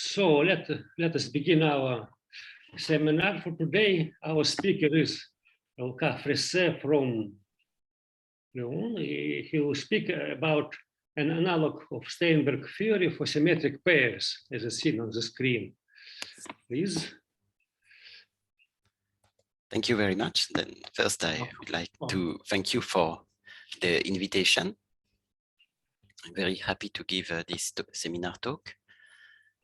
So let us begin our seminar for today. Our speaker is Luca Fresse from Lyon. He will speak about an analog of Steinberg theory for symmetric pairs, as seen on the screen. Please. Thank you very much. Then first, I would like to thank you for the invitation. I'm very happy to give this seminar talk.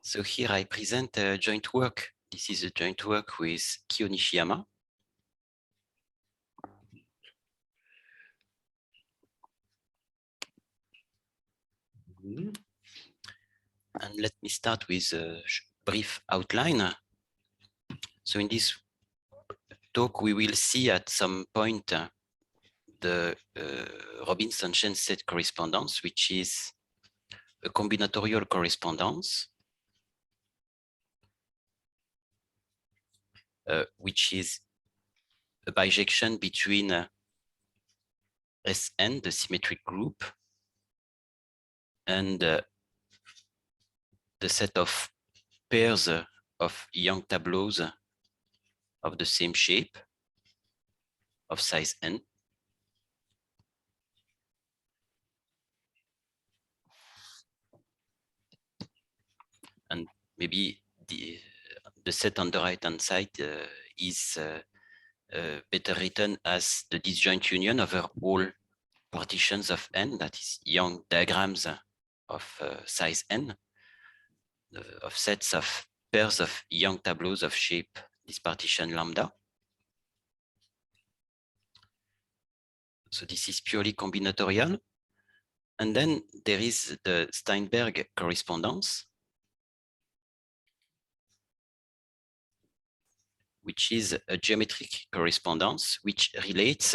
So here I present a joint work. This is a joint work with Kyo Nishiyama. And let me start with a brief outline. So in this talk, we will see at some point the Robinson-Chen set correspondence, which is a combinatorial correspondence, which is a bijection between Sn, the symmetric group, and the set of pairs of Young tableaus of the same shape of size n. And maybe the set on the right-hand side is better written as the disjoint union over all partitions of n, that is Young diagrams of size n, of sets of pairs of Young tableaus of shape this partition lambda. So this is purely combinatorial. And then there is the Steinberg correspondence, which is a geometric correspondence which relates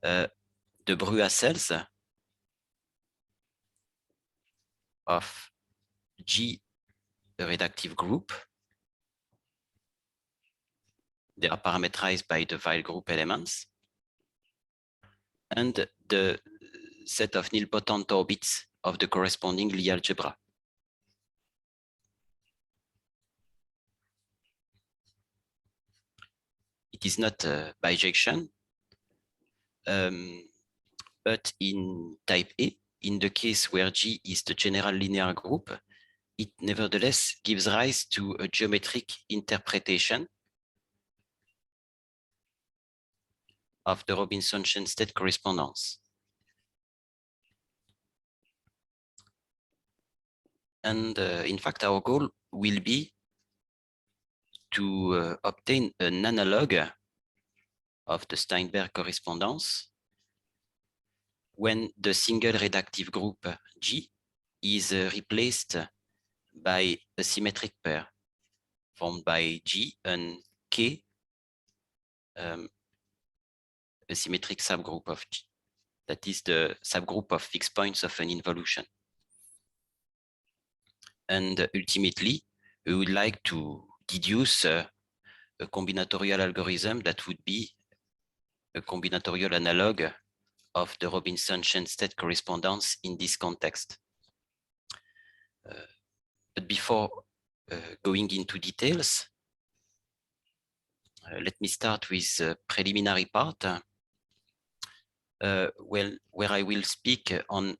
the Brugha cells of G, a reductive group. They are parameterized by the Weil group elements, and the set of nilpotent orbits of the corresponding Lie algebra. It is not a bijection, but in type A, in the case where G is the general linear group, it nevertheless gives rise to a geometric interpretation of the Robinson-Chen state correspondence. And in fact, our goal will be to obtain an analog of the Steinberg correspondence when the single reductive group G is replaced by a symmetric pair formed by G and K, a symmetric subgroup of G. That is the subgroup of fixed points of an involution. And ultimately, we would like to deduce a combinatorial algorithm that would be a combinatorial analog of the Robinson-Chen state correspondence in this context. But before going into details, let me start with the preliminary part, where I will speak on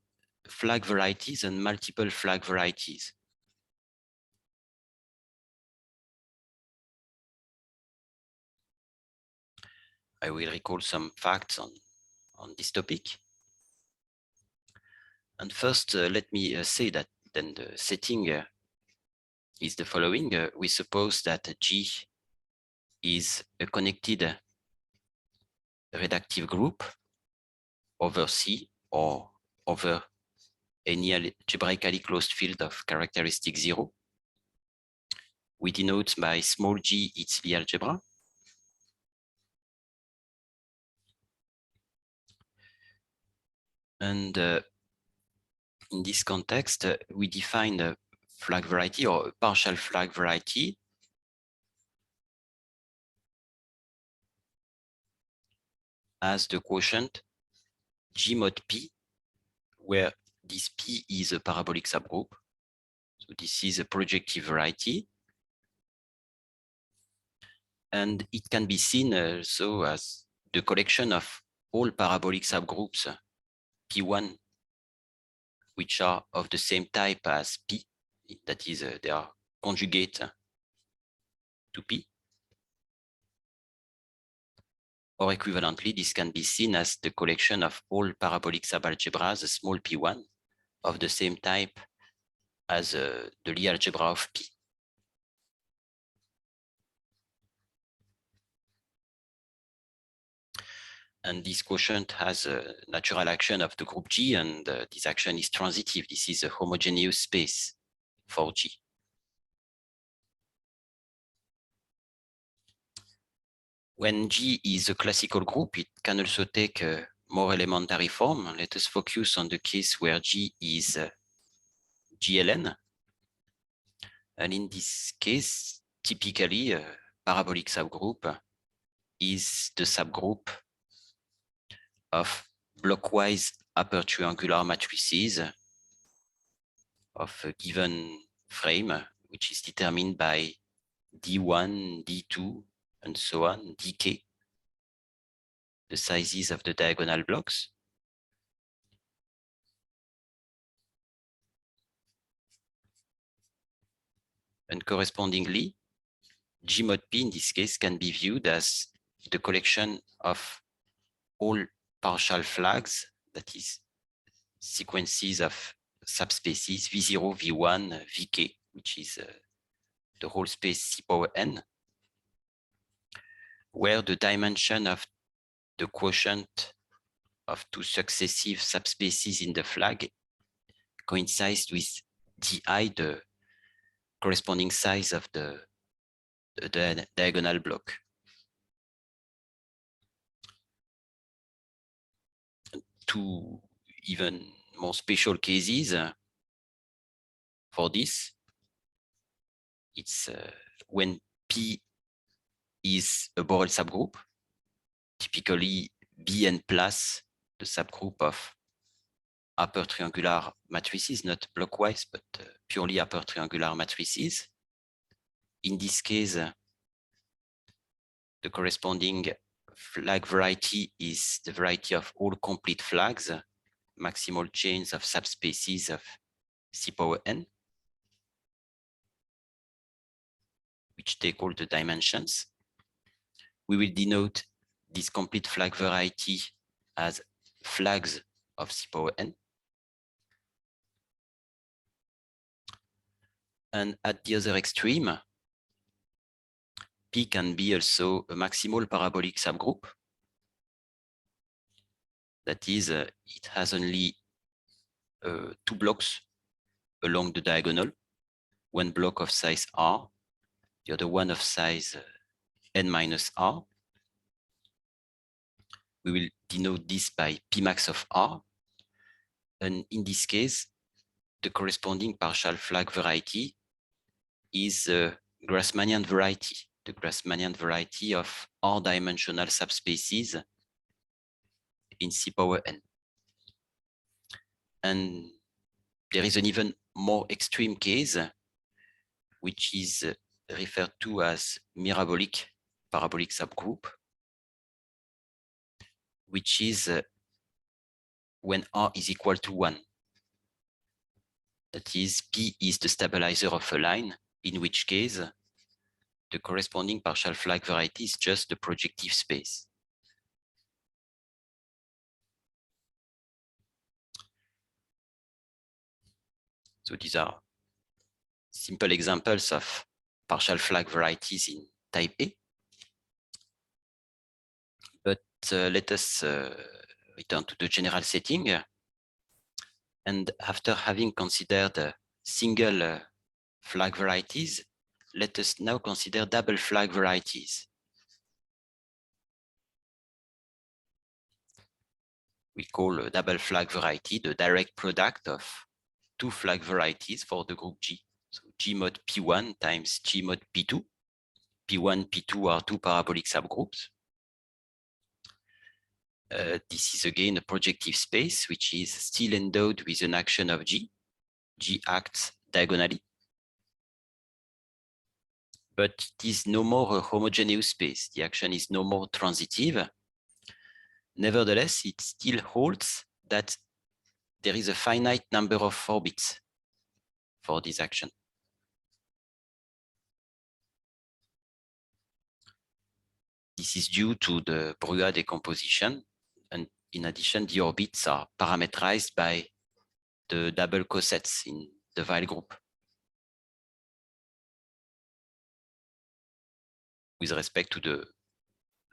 flag varieties and multiple flag varieties. I will recall some facts on this topic. And first, let me say that then the setting is the following. We suppose that G is a connected reductive group over C or over any algebraically closed field of characteristic 0. We denote by small g its Lie algebra. And in this context, we define a flag variety or a partial flag variety as the quotient G mod P, where this P is a parabolic subgroup. So So this is a projective variety. And it can be seen also as the collection of all parabolic subgroups P1, which are of the same type as P, that is, they are conjugate to P. Or equivalently, this can be seen as the collection of all parabolic subalgebras, small p1, of the same type as the Lie algebra of P. And this quotient has a natural action of the group G, and this action is transitive. This is a homogeneous space for G. When G is a classical group, it can also take a more elementary form. Let us focus on the case where G is GLN. And in this case, typically, a parabolic subgroup is the subgroup of blockwise upper triangular matrices of a given frame, which is determined by D1, D2, and so on, dk, the sizes of the diagonal blocks. And correspondingly, G mod P in this case can be viewed as the collection of all partial flags, that is, sequences of subspaces V0, V1, Vk, which is the whole space C power n, where the dimension of the quotient of two successive subspaces in the flag coincides with di, the corresponding size of the diagonal block. Two even more special cases for this, it's when P is a Borel subgroup, typically Bn plus the subgroup of upper triangular matrices, not blockwise, but purely upper triangular matrices. In this case, the corresponding flag variety is the variety of all complete flags, maximal chains of subspaces of C power n, which take all the dimensions. We will denote this complete flag variety as flags of C power n. And at the other extreme, P can be also a maximal parabolic subgroup. That is, it has only two blocks along the diagonal, one block of size R, the other one of size n minus R. We will denote this by P max of R. And in this case, the corresponding partial flag variety is a Grassmannian variety, the Grassmannian variety of R-dimensional subspaces in C power n. And there is an even more extreme case, which is referred to as mirabolic parabolic subgroup, which is when R is equal to 1. That is, P is the stabilizer of a line, in which case the corresponding partial flag variety is just the projective space. So these are simple examples of partial flag varieties in type A. But let us return to the general setting. And after having considered single flag varieties, let us now consider double flag varieties. We call a double flag variety the direct product of two flag varieties for the group G. So G mod P1 times G mod P2. P1, P2 are two parabolic subgroups. This is again a projective space, which is still endowed with an action of G. G acts diagonally. but it is no more a homogeneous space. The action is no more transitive. Nevertheless, it still holds that there is a finite number of orbits for this action. This is due to the Brugha decomposition. And in addition, the orbits are parameterized by the double cosets in the Weyl group with respect to the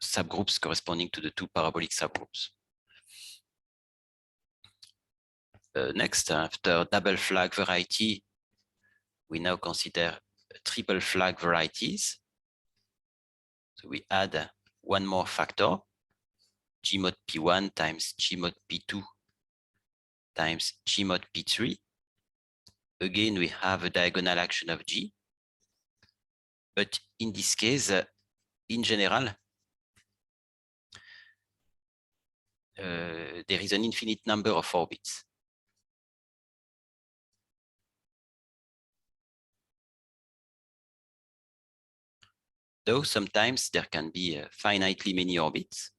subgroups corresponding to the two parabolic subgroups. Next, after double flag variety, we now consider triple flag varieties. So we add one more factor, G mod P1 times G mod P2 times G mod P3. Again, we have a diagonal action of G. But in this case, in general, there is an infinite number of orbits. Though sometimes there can be finitely many orbits.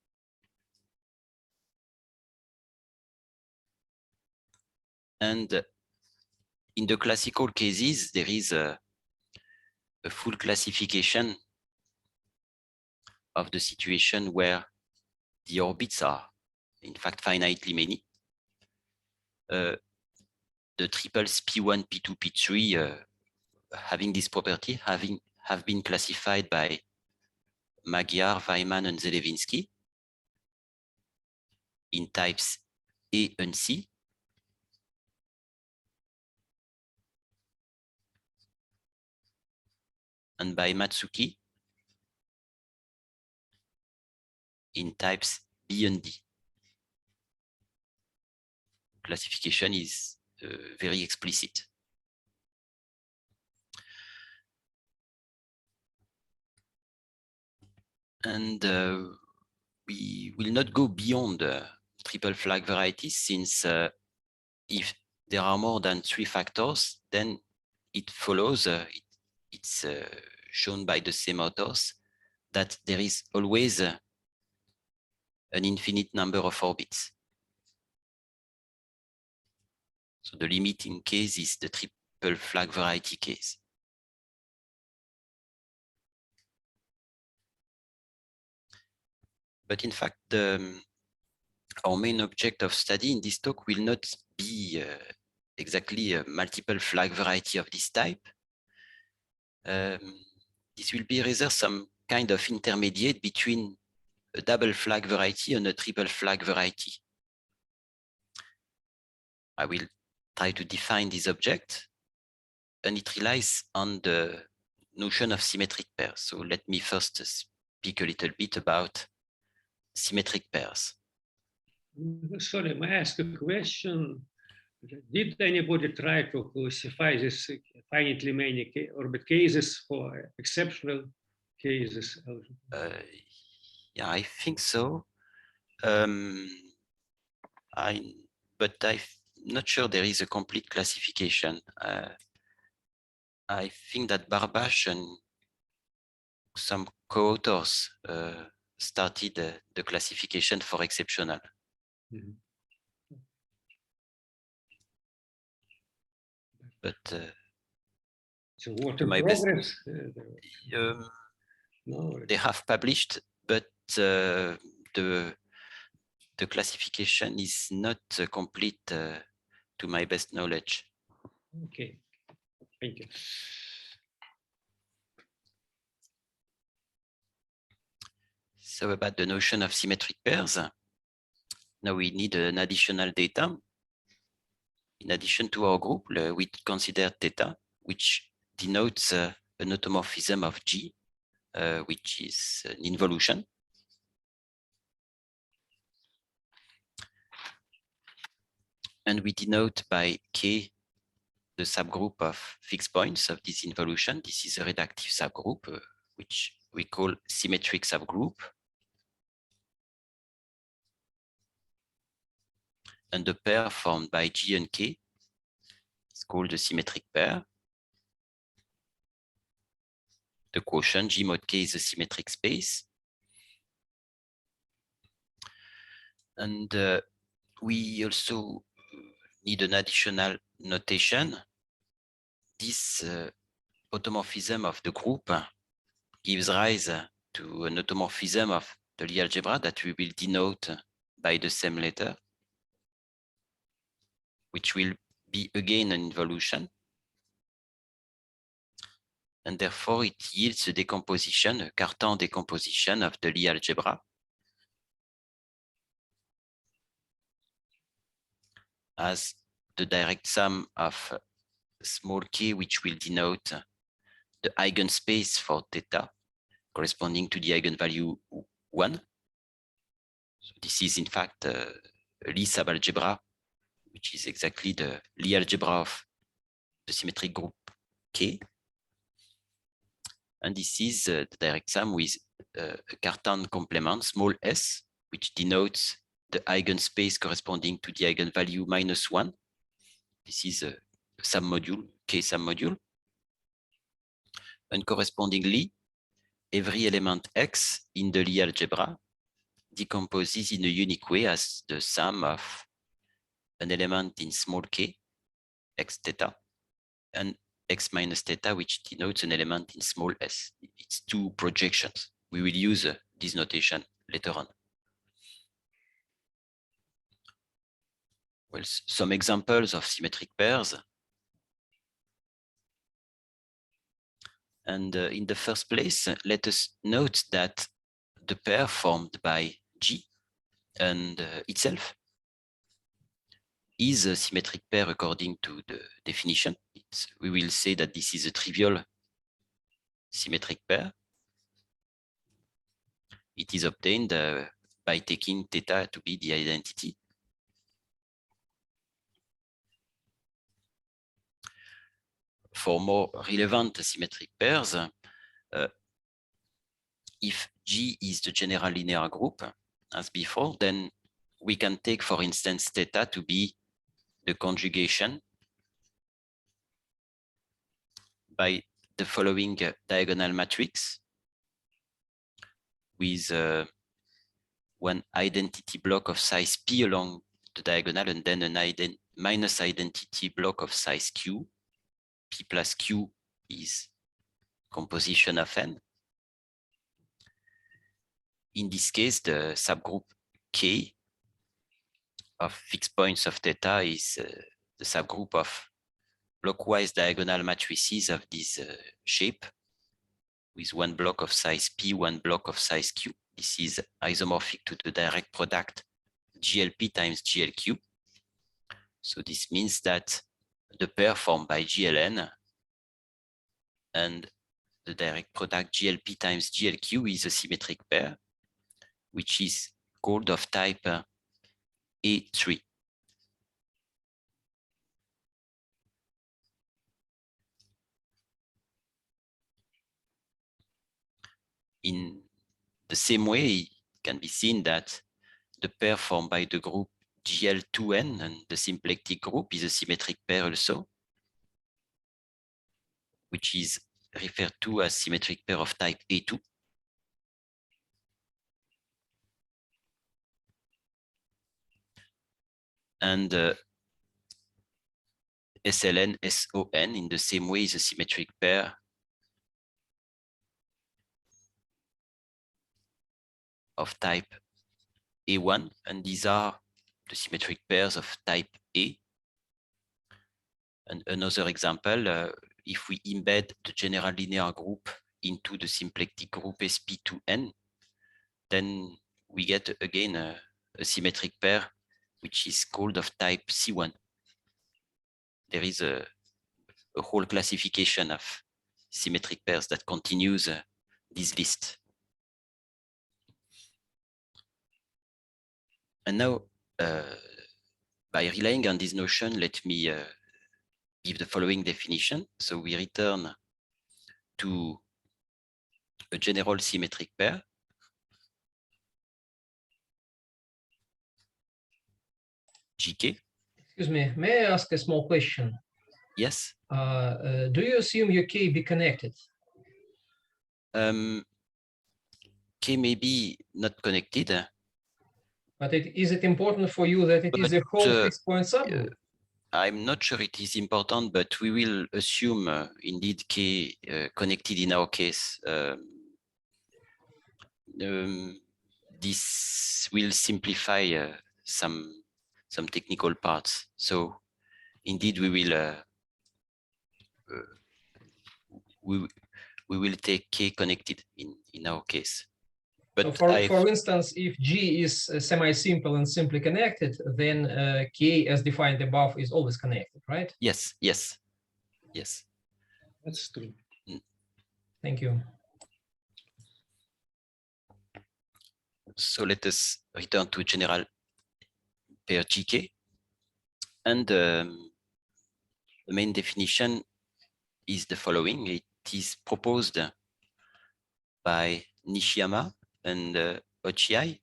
And in the classical cases, there is a full classification of the situation where the orbits are, in fact, finitely many. The triples P1, P2, P3 having this property have been classified by Magyar, Weimann, and Zelevinsky in types A and C. And by Matsuki in types B and D. Classification is very explicit. And we will not go beyond triple flag varieties, since if there are more than 3 factors, then it follows, it's shown by the same authors, that there is always an infinite number of orbits. So the limiting case is the triple flag variety case. But in fact, our main object of study in this talk will not be exactly a multiple flag variety of this type. This will be rather some kind of intermediate between a double flag variety and a triple flag variety. I will try to define this object, and it relies on the notion of symmetric pairs. So let me first speak a little bit about symmetric pairs. Sorry, may I ask a question? Did anybody try to classify this finitely many orbit cases for exceptional cases? Yeah, I think so. But I'm not sure there is a complete classification. I think that Barbash and some co-authors started the classification for exceptional. Mm-hmm. But so what to my progress? No, they have published, but the classification is not complete to my best knowledge. Okay, thank you. So about the notion of symmetric pairs, now we need an additional data. In addition to our group, we consider theta, which denotes an automorphism of G, which is an involution. And we denote by K the subgroup of fixed points of this involution. This is a reductive subgroup, which we call symmetric subgroup. And the pair formed by G and K is called the symmetric pair. the quotient G mod K is a symmetric space. And we also need an additional notation. This automorphism of the group gives rise to an automorphism of the Lie algebra that we will denote by the same letter, which will be again an involution. And therefore it yields a decomposition, a Cartan decomposition of the Lie algebra as the direct sum of small k, which will denote the eigenspace for theta corresponding to the eigenvalue 1. So this is in fact a Lie subalgebra, which is exactly the Lie algebra of the symmetric group K. And this is the direct sum with a Cartan complement, small s, which denotes the eigenspace corresponding to the eigenvalue -1. This is a submodule, K submodule. And correspondingly, every element X in the Lie algebra decomposes in a unique way as the sum of an element in small k, x theta, and x minus theta, which denotes an element in small s. It's two projections. We will use this notation later on. Well, some examples of symmetric pairs. And in the first place, let us note that the pair formed by G and itself is a symmetric pair according to the definition. We will say that this is a trivial symmetric pair. It is obtained by taking theta to be the identity. For more relevant symmetric pairs, if G is the general linear group, as before, then we can take, for instance, theta to be the conjugation by the following diagonal matrix with one identity block of size P along the diagonal, and then an minus identity block of size Q. P plus Q is composition of N. In this case, the subgroup K of fixed points of theta is the subgroup of blockwise diagonal matrices of this shape with one block of size P, one block of size Q. This is isomorphic to the direct product GLP times GLQ. So this means that the pair formed by GLN and the direct product GLP times GLQ is a symmetric pair, which is called of type A3. In the same way, it can be seen that the pair formed by the group GL2N and the symplectic group is a symmetric pair also, which is referred to as symmetric pair of type A2. And SLN, SON in the same way is a symmetric pair of type A1, and these are the symmetric pairs of type A. And another example, if we embed the general linear group into the symplectic group SP2N, then we get again a symmetric pair, which is called of type C1. There is a whole classification of symmetric pairs that continues this list. And now, by relying on this notion, let me give the following definition. So we return to a general symmetric pair. GK. Excuse me, may I ask a small question? Yes. Do you assume your K be connected? K may be not connected, But is it important for you that it is a whole But, fixed point subgroup? I'm not sure it is important, but we will assume indeed K connected in our case. This will simplify some technical parts. So indeed we will take K connected in our case. But So for instance, if G is semi-simple and simply connected, then K as defined above is always connected, right? yes. That's true. Thank you. So let us return to general pair GK. And the main definition is the following. It is proposed by Nishiyama and Ochiai.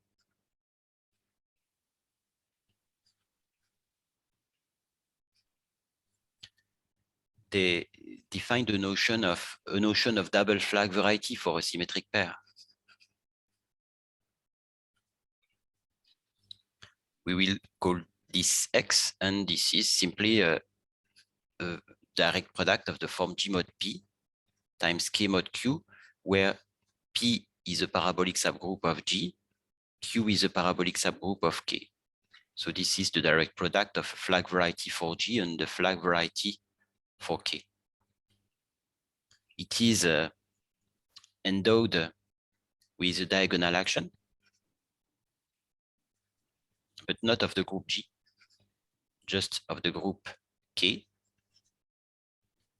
They define the notion of double flag variety for a symmetric pair. We will call this X, and this is simply a direct product of the form G mod P times K mod Q, where P is a parabolic subgroup of G, Q is a parabolic subgroup of K. So this is the direct product of flag variety for G and the flag variety for K. It is endowed with a diagonal action, but not of the group G, just of the group K,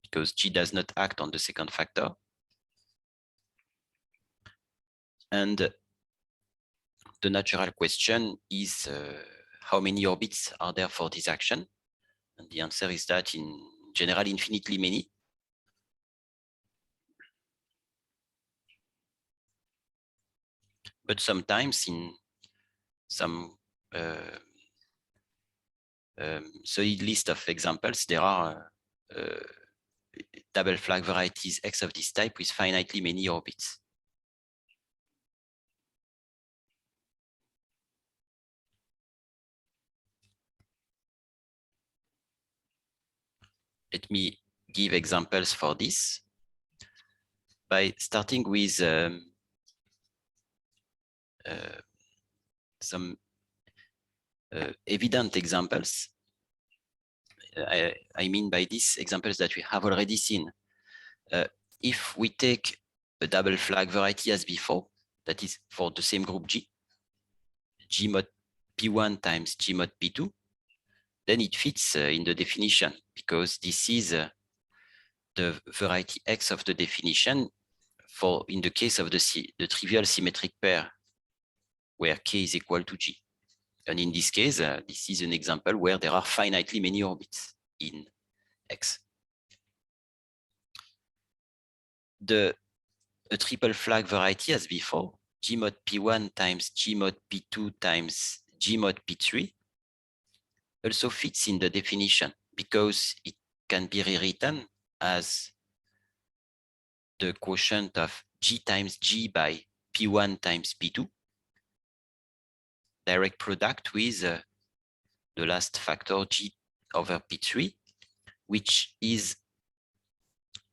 because G does not act on the second factor. And the natural question is how many orbits are there for this action? And the answer is that in general, infinitely many. But sometimes in some solid list of examples, there are double flag varieties X of this type with finitely many orbits. Let me give examples for this by starting with some evident examples. I mean by this, examples that we have already seen. If we take a double flag variety as before, that is for the same group G, G mod P1 times G mod P2, then it fits in the definition, because this is the variety X of the definition for in the case of the trivial symmetric pair where K is equal to G. And in this case, this is an example where there are finitely many orbits in X. A triple flag variety as before, G mod P1 times G mod P2 times G mod P3, also fits in the definition because it can be rewritten as the quotient of G times G by P1 times P2, direct product with the last factor G over P3, which is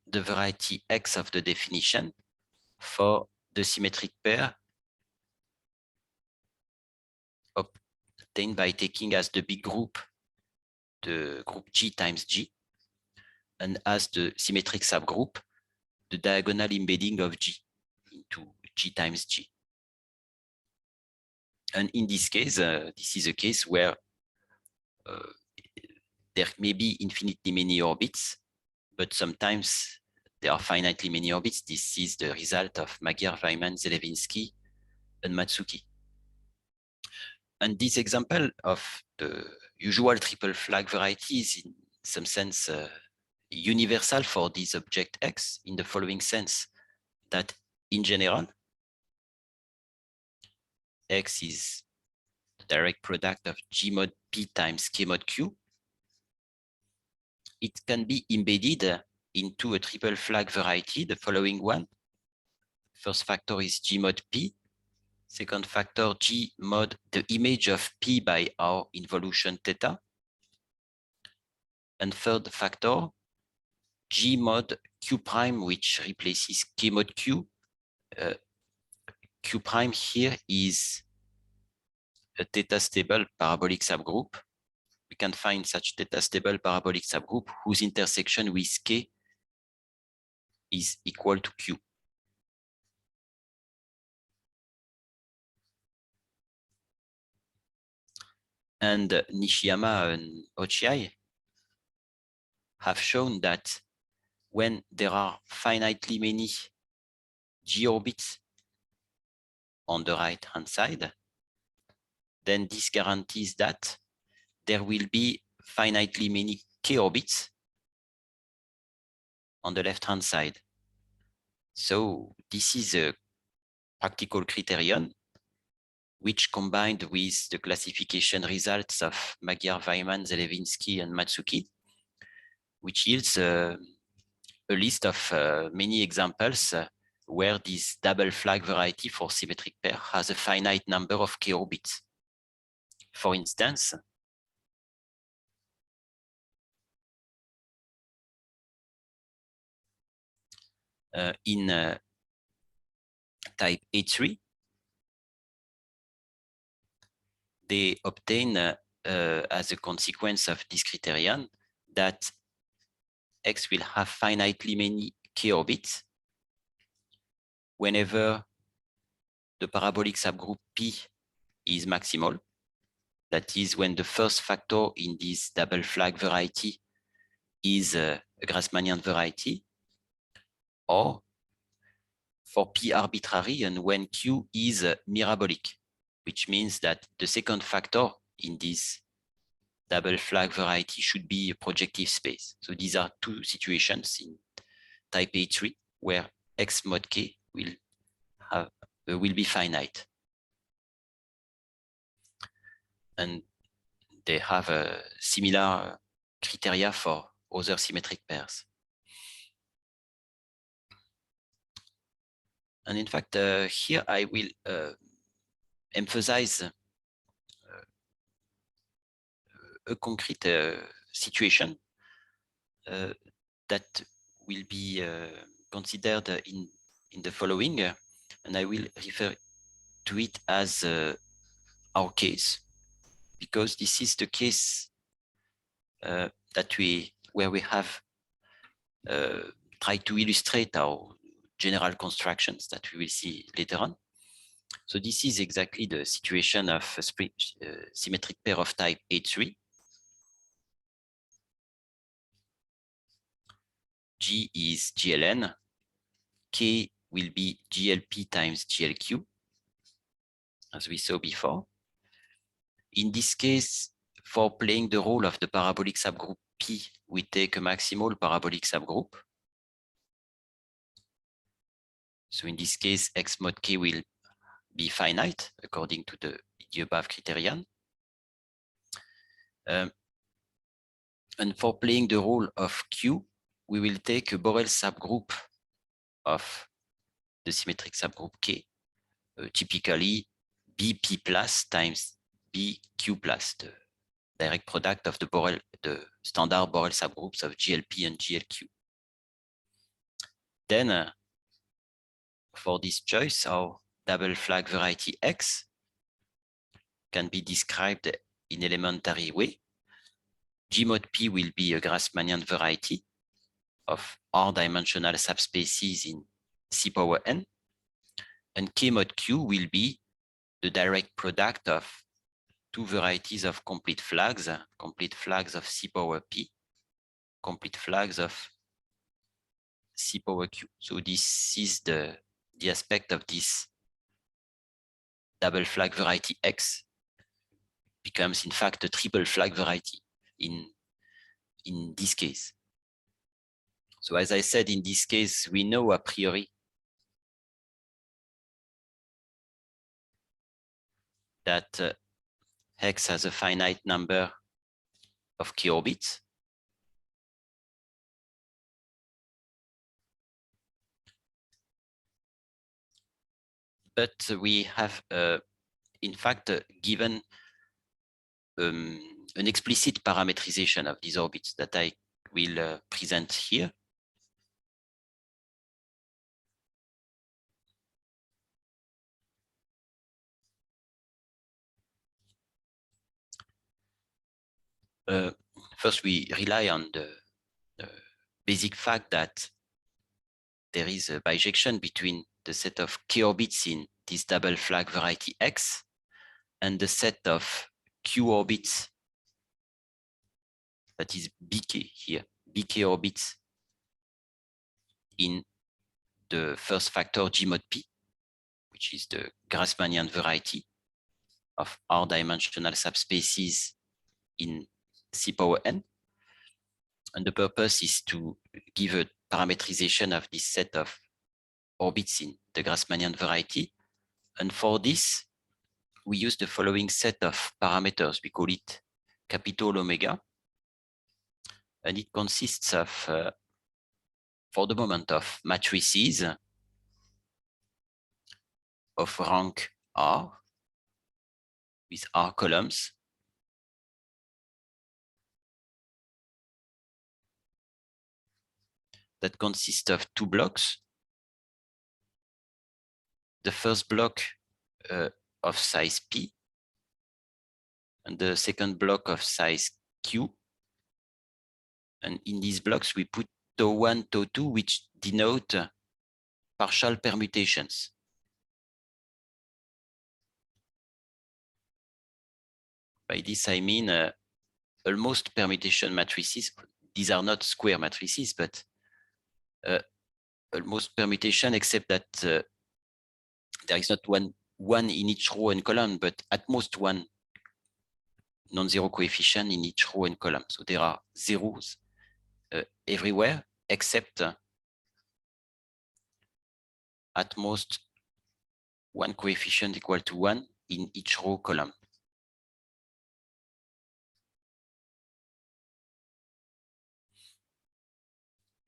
the variety X of the definition for the symmetric pair obtained by taking as the big group the group G times G, and as the symmetric subgroup the diagonal embedding of G into G times G. And in this case, this is a case where there may be infinitely many orbits, but sometimes there are finitely many orbits. This is the result of Magyar, Weimann, Zelevinsky, and Matsuki. And this example of the usual triple flag variety is in some sense universal for this object X in the following sense, that in general, X is the direct product of G mod P times K mod Q. It can be embedded into a triple flag variety, the following one, First factor is G mod P. Second factor, G mod the image of P by our involution theta. And third factor, G mod Q prime, which replaces K mod Q. Q prime here is a theta stable parabolic subgroup. We can find such theta stable parabolic subgroup whose intersection with K is equal to Q. And Nishiyama and Ochiai have shown that when there are finitely many G orbits on the right-hand side, then this guarantees that there will be finitely many K orbits on the left-hand side. So this is a practical criterion which, combined with the classification results of Magyar, Weimann, Zelevinsky, and Matsuki, which yields a list of many examples where this double flag variety for symmetric pair has a finite number of K orbits. For instance, in type A3, they obtain as a consequence of this criterion that X will have finitely many K orbits whenever the parabolic subgroup P is maximal. That is when the first factor in this double flag variety is a Grassmannian variety, or for P arbitrary and when Q is mirabolic, which means that the second factor in this double flag variety should be a projective space. So these are two situations in type A3 where X mod K will be finite. And they have a similar criteria for other symmetric pairs. And in fact, here I will emphasize a concrete situation that will be considered in the following, and I will refer to it as our case, because this is the case where we have tried to illustrate our general constructions that we will see later on. So this is exactly the situation of a symmetric pair of type A3. G is GLN, K will be GLP times GLQ, as we saw before. In this case, for playing the role of the parabolic subgroup P, we take a maximal parabolic subgroup. So in this case, X mod K will be finite according to the above criterion. And for playing the role of Q, we will take a Borel subgroup of the symmetric subgroup K, typically BP plus times BQ plus, the direct product of the standard Borel subgroups of GLP and GLQ. Then for this choice, our double flag variety X can be described in elementary way. G mod P will be a Grassmannian variety of R-dimensional subspaces in C power n, and K mod Q will be the direct product of two varieties of complete flags of C power P, complete flags of C power Q. So this is the aspect of this double flag variety X becomes in fact a triple flag variety in this case. So as I said, in this case, we know a priori that X has a finite number of K orbits. but we have, in fact, given an explicit parametrization of these orbits that I will present here. First, we rely on the basic fact that there is a bijection between the set of k orbits in this double flag variety X and the set of q orbits that is bk here, bk orbits in the first factor G mod P, which is the Grassmannian variety of R-dimensional subspaces in C power n. And the purpose is to give a parametrization of this set of orbits in the Grassmannian variety. And for this, we use the following set of parameters. We call it capital omega. And it consists of, for the moment, of matrices of rank R with R columns. That consists of two blocks. The first block of size P and the second block of size Q. And in these blocks, we put tau1, tau2, which denote partial permutations. By this, I mean almost permutation matrices. These are not square matrices, but almost permutation, except that there is not one in each row and column, but at most one non-zero coefficient in each row and column. So there are zeros everywhere, except at most one coefficient equal to 1 in each row column.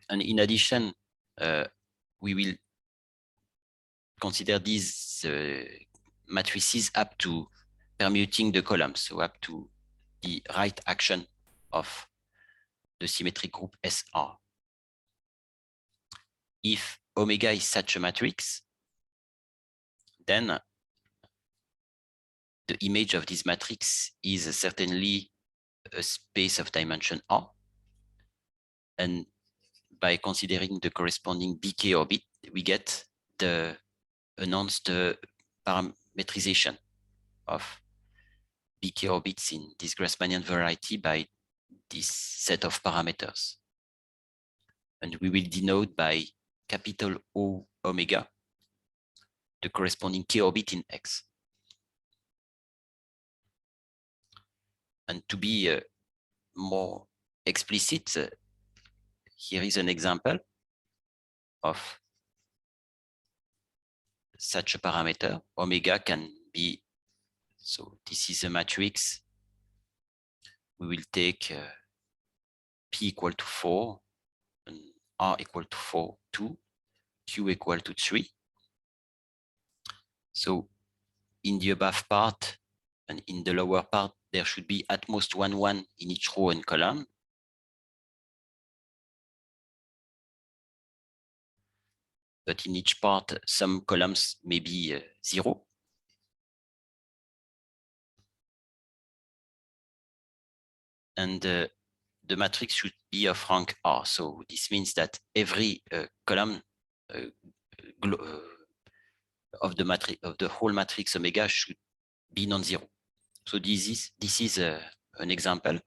And in addition, we will consider these matrices up to permuting the columns, so up to the right action of the symmetric group SR. If omega is such a matrix, then the image of this matrix is certainly a space of dimension R. And by considering the corresponding BK orbit, we get the announced parametrization of BK orbits in this Grassmannian variety by this set of parameters. And we will denote by capital O omega the corresponding K orbit in X. And to be more explicit, here is an example of such a parameter. Omega can be, so this is a matrix. We will take P equal to 4, and R equal to 4, 2, Q equal to 3. So in the above part and in the lower part, there should be at most 1, 1 in each row and column. But in each part, some columns may be 0. And the matrix should be of rank R. So this means that every column of the whole matrix omega should be non-zero. So this is an example.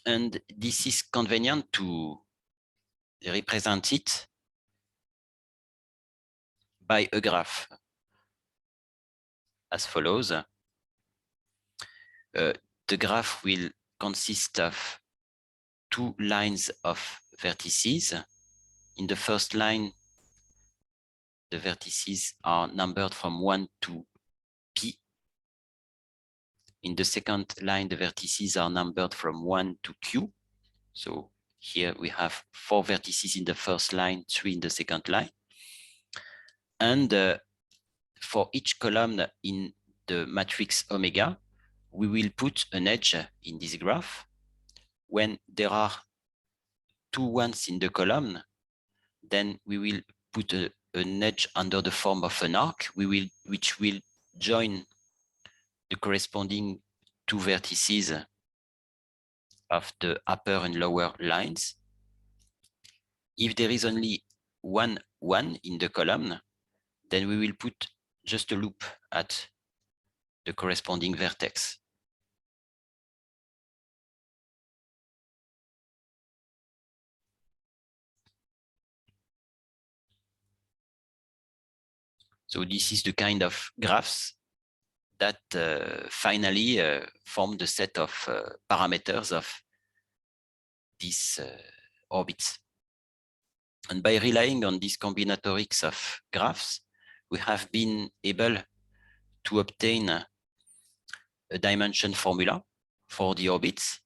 And this is convenient to represent it by a graph as follows. The graph will consist of two lines of vertices. In the first line, the vertices are numbered from 1 to P. In the second line, the vertices are numbered from 1 to Q. So here we have 4 vertices in the first line, 3 in the second line. And for each column in the matrix omega, we will put an edge in this graph. When there are 2 ones in the column, then we will put an edge under the form of an arc, which will join the corresponding 2 vertices of the upper and lower lines. If there is only one in the column, then we will put just a loop at the corresponding vertex. So this is the kind of graphs that finally form the set of parameters of these orbits. And by relying on these combinatorics of graphs, we have been able to obtain a dimension formula for the orbits.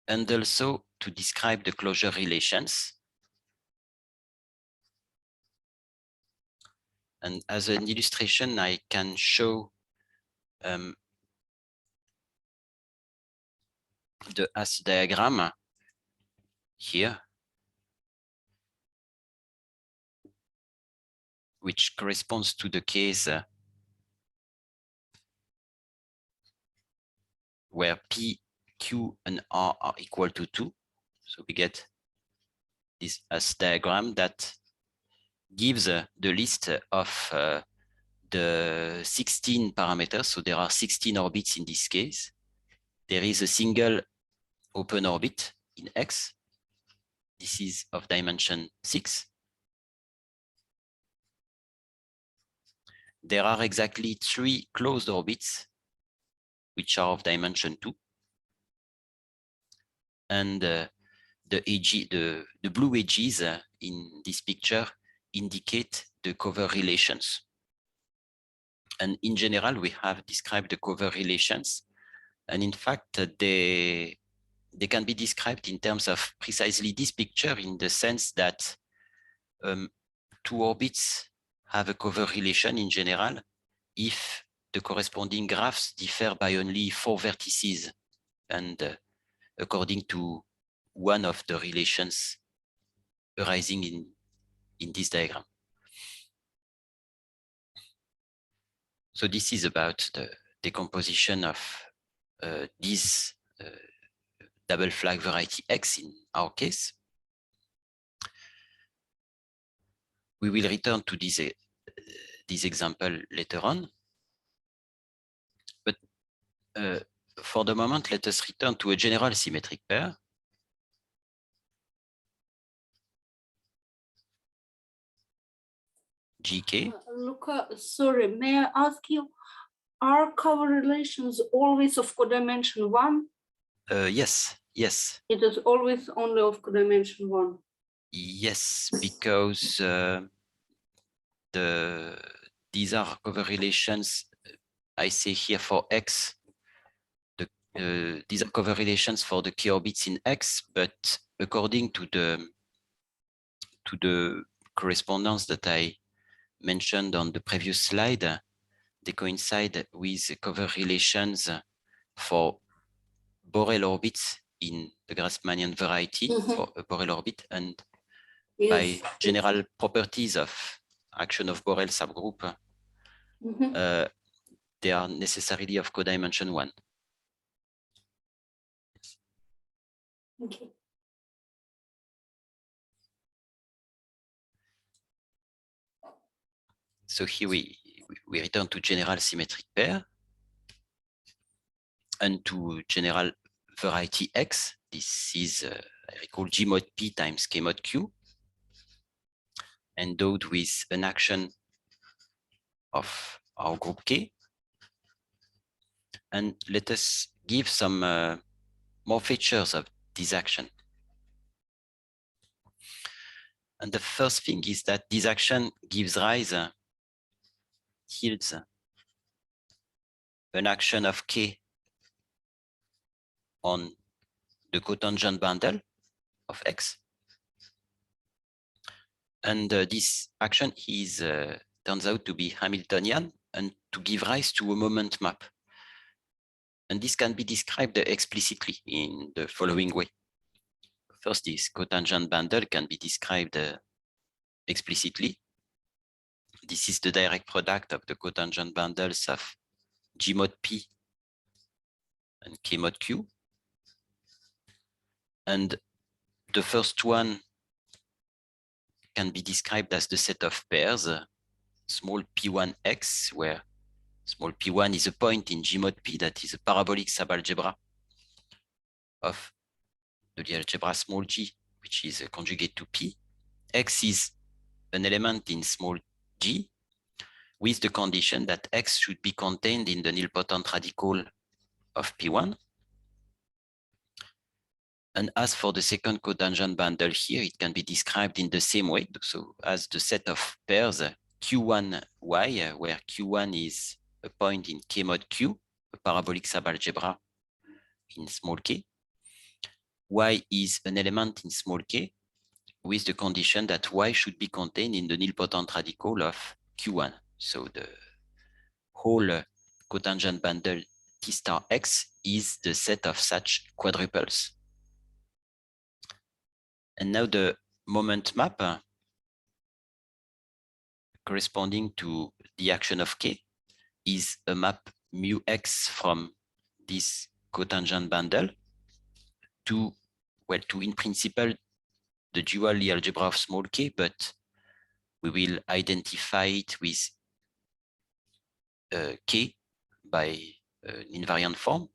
And also to describe the closure relations. And as an illustration, I can show the AS diagram here, which corresponds to the case where P, Q, and R are equal to 2. So we get this AS diagram that gives the list of the 16 parameters. So there are 16 orbits in this case. There is a single open orbit in X. This is of dimension 6. There are exactly 3 closed orbits, which are of dimension 2. And the blue edges in this picture indicate the cover relations. And in general, we have described the cover relations. And in fact, they can be described in terms of precisely this picture, in the sense that 2 orbits have a cover relation in general if the corresponding graphs differ by only 4 vertices, and according to one of the relations arising in this diagram. So this is about the decomposition of this double flag variety X in our case. We will return to this example later on. But for the moment, let us return to a general symmetric pair. GK. Luca, sorry, may I ask you, are cover relations always of codimension 1? Yes. It is always only of codimension 1. Yes, because these are cover relations. I say here for X. These are cover relations for the k orbits in X, but according to the correspondence that I mentioned on the previous slide, they coincide with cover relations for Borel orbits in the Grassmannian variety for a Borel orbit, and by general properties of action of Borel subgroup, they are necessarily of codimension 1. Okay. So here we return to general symmetric pair and to general variety X. This is, I recall, G mod P times K mod Q, endowed with an action of our group K. And let us give some more features of this action. And the first thing is that this action gives rise, yields an action of K on the cotangent bundle of X. And this action is turns out to be Hamiltonian and to give rise to a moment map. And this can be described explicitly in the following way. First, this cotangent bundle can be described explicitly. This is the direct product of the cotangent bundles of G mod P and K mod Q. And the first one can be described as the set of pairs, small p1x, where small p1 is a point in G mod P that is a parabolic subalgebra of the Lie algebra small g, which is conjugate to P. X is an element in small g with the condition that X should be contained in the nilpotent radical of P1. And as for the second cotangent bundle here, it can be described in the same way. So as the set of pairs Q1y, where Q1 is a point in K mod Q, a parabolic subalgebra in small k. Y is an element in small k with the condition that Y should be contained in the nilpotent radical of Q1. So the whole cotangent bundle T star X is the set of such quadruples. And now the moment map corresponding to the action of K is a map mu X from this cotangent bundle to, well, to in principle, the dual Lie algebra of small k, but we will identify it with K by an invariant form.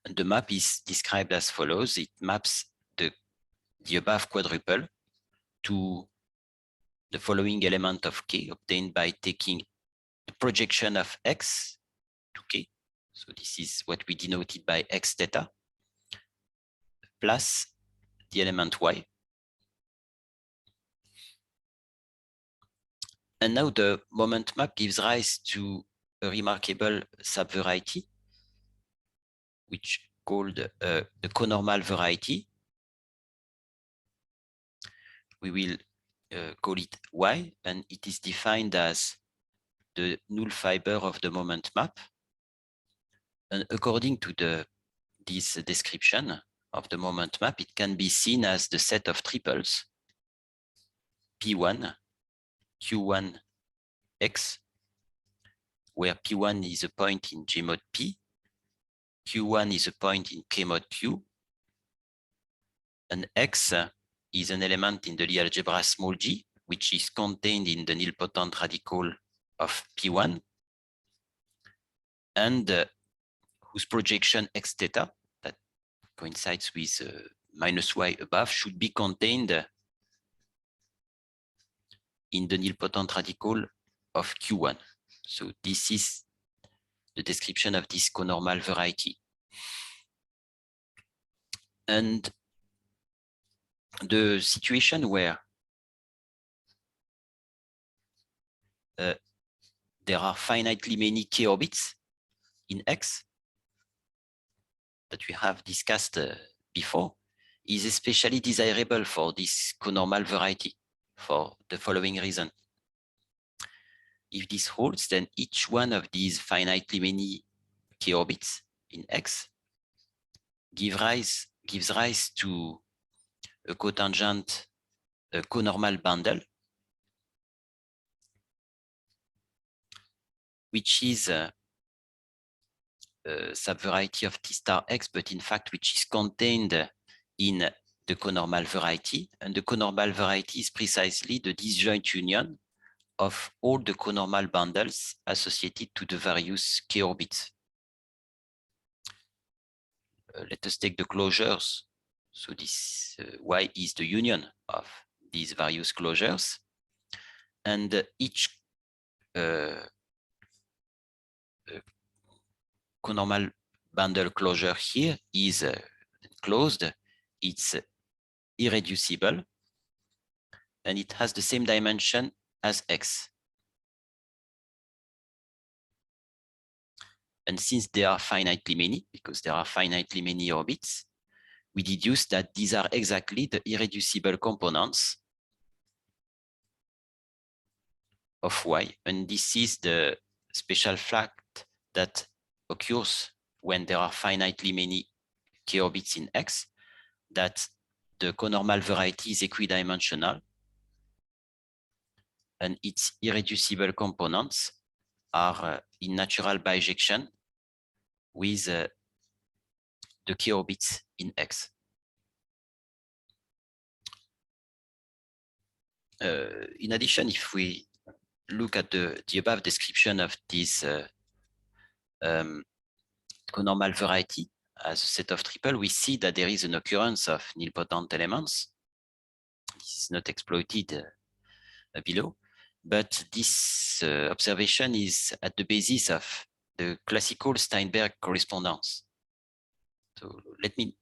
And the map is described as follows. It maps the above quadruple to the following element of K obtained by taking the projection of X to K. So this is what we denoted by X theta plus the element Y. And now the moment map gives rise to a remarkable subvariety, which called the conormal variety. We will call it Y, and it is defined as the null fiber of the moment map. And according to this description of the moment map, it can be seen as the set of triples P1, Q1, X, where P1 is a point in G mod P, Q1 is a point in K mod Q, and X is an element in the Lie algebra small g, which is contained in the nilpotent radical of P1, and whose projection X theta, that coincides with minus Y above, should be contained in the nilpotent radical of Q1. So this is the description of this conormal variety. And the situation where there are finitely many k orbits in X that we have discussed before is especially desirable for this conormal variety for the following reason. If this holds, then each one of these finitely many k orbits in X gives rise to a cotangent, a conormal bundle, which is a subvariety of T star X, but in fact, which is contained in the conormal variety. And the conormal variety is precisely the disjoint union of all the conormal bundles associated to the various k orbits. Let us take the closures. So this Y is the union of these various closures, and each conormal bundle closure here is closed. It's irreducible, and it has the same dimension as X. And since they are finitely many, because there are finitely many orbits, we deduce that these are exactly the irreducible components of Y. And this is the special fact that occurs when there are finitely many k orbits in X, that the conormal variety is equidimensional and its irreducible components are in natural bijection with the k orbits in X. In addition, if we look at the above description of this conormal variety as a set of triple, we see that there is an occurrence of nilpotent elements. This is not exploited below, but this observation is at the basis of the classical Steinberg correspondence. So let me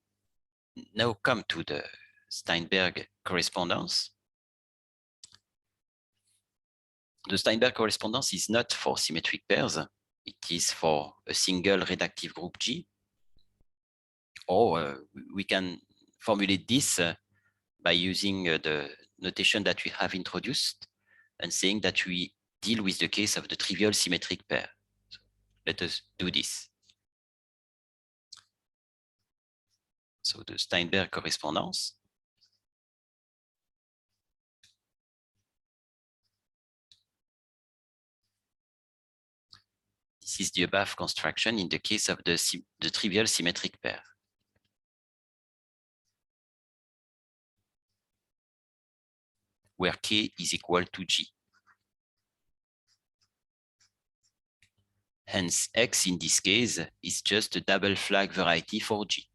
now come to the Steinberg correspondence. The Steinberg correspondence is not for symmetric pairs. It is for a single reductive group G. Or we can formulate this by using the notation that we have introduced and saying that we deal with the case of the trivial symmetric pair. So let us do this. So the Steinberg correspondence. This is the above construction in the case of the trivial symmetric pair. Where K is equal to G. Hence, X in this case is just a double flag variety for G.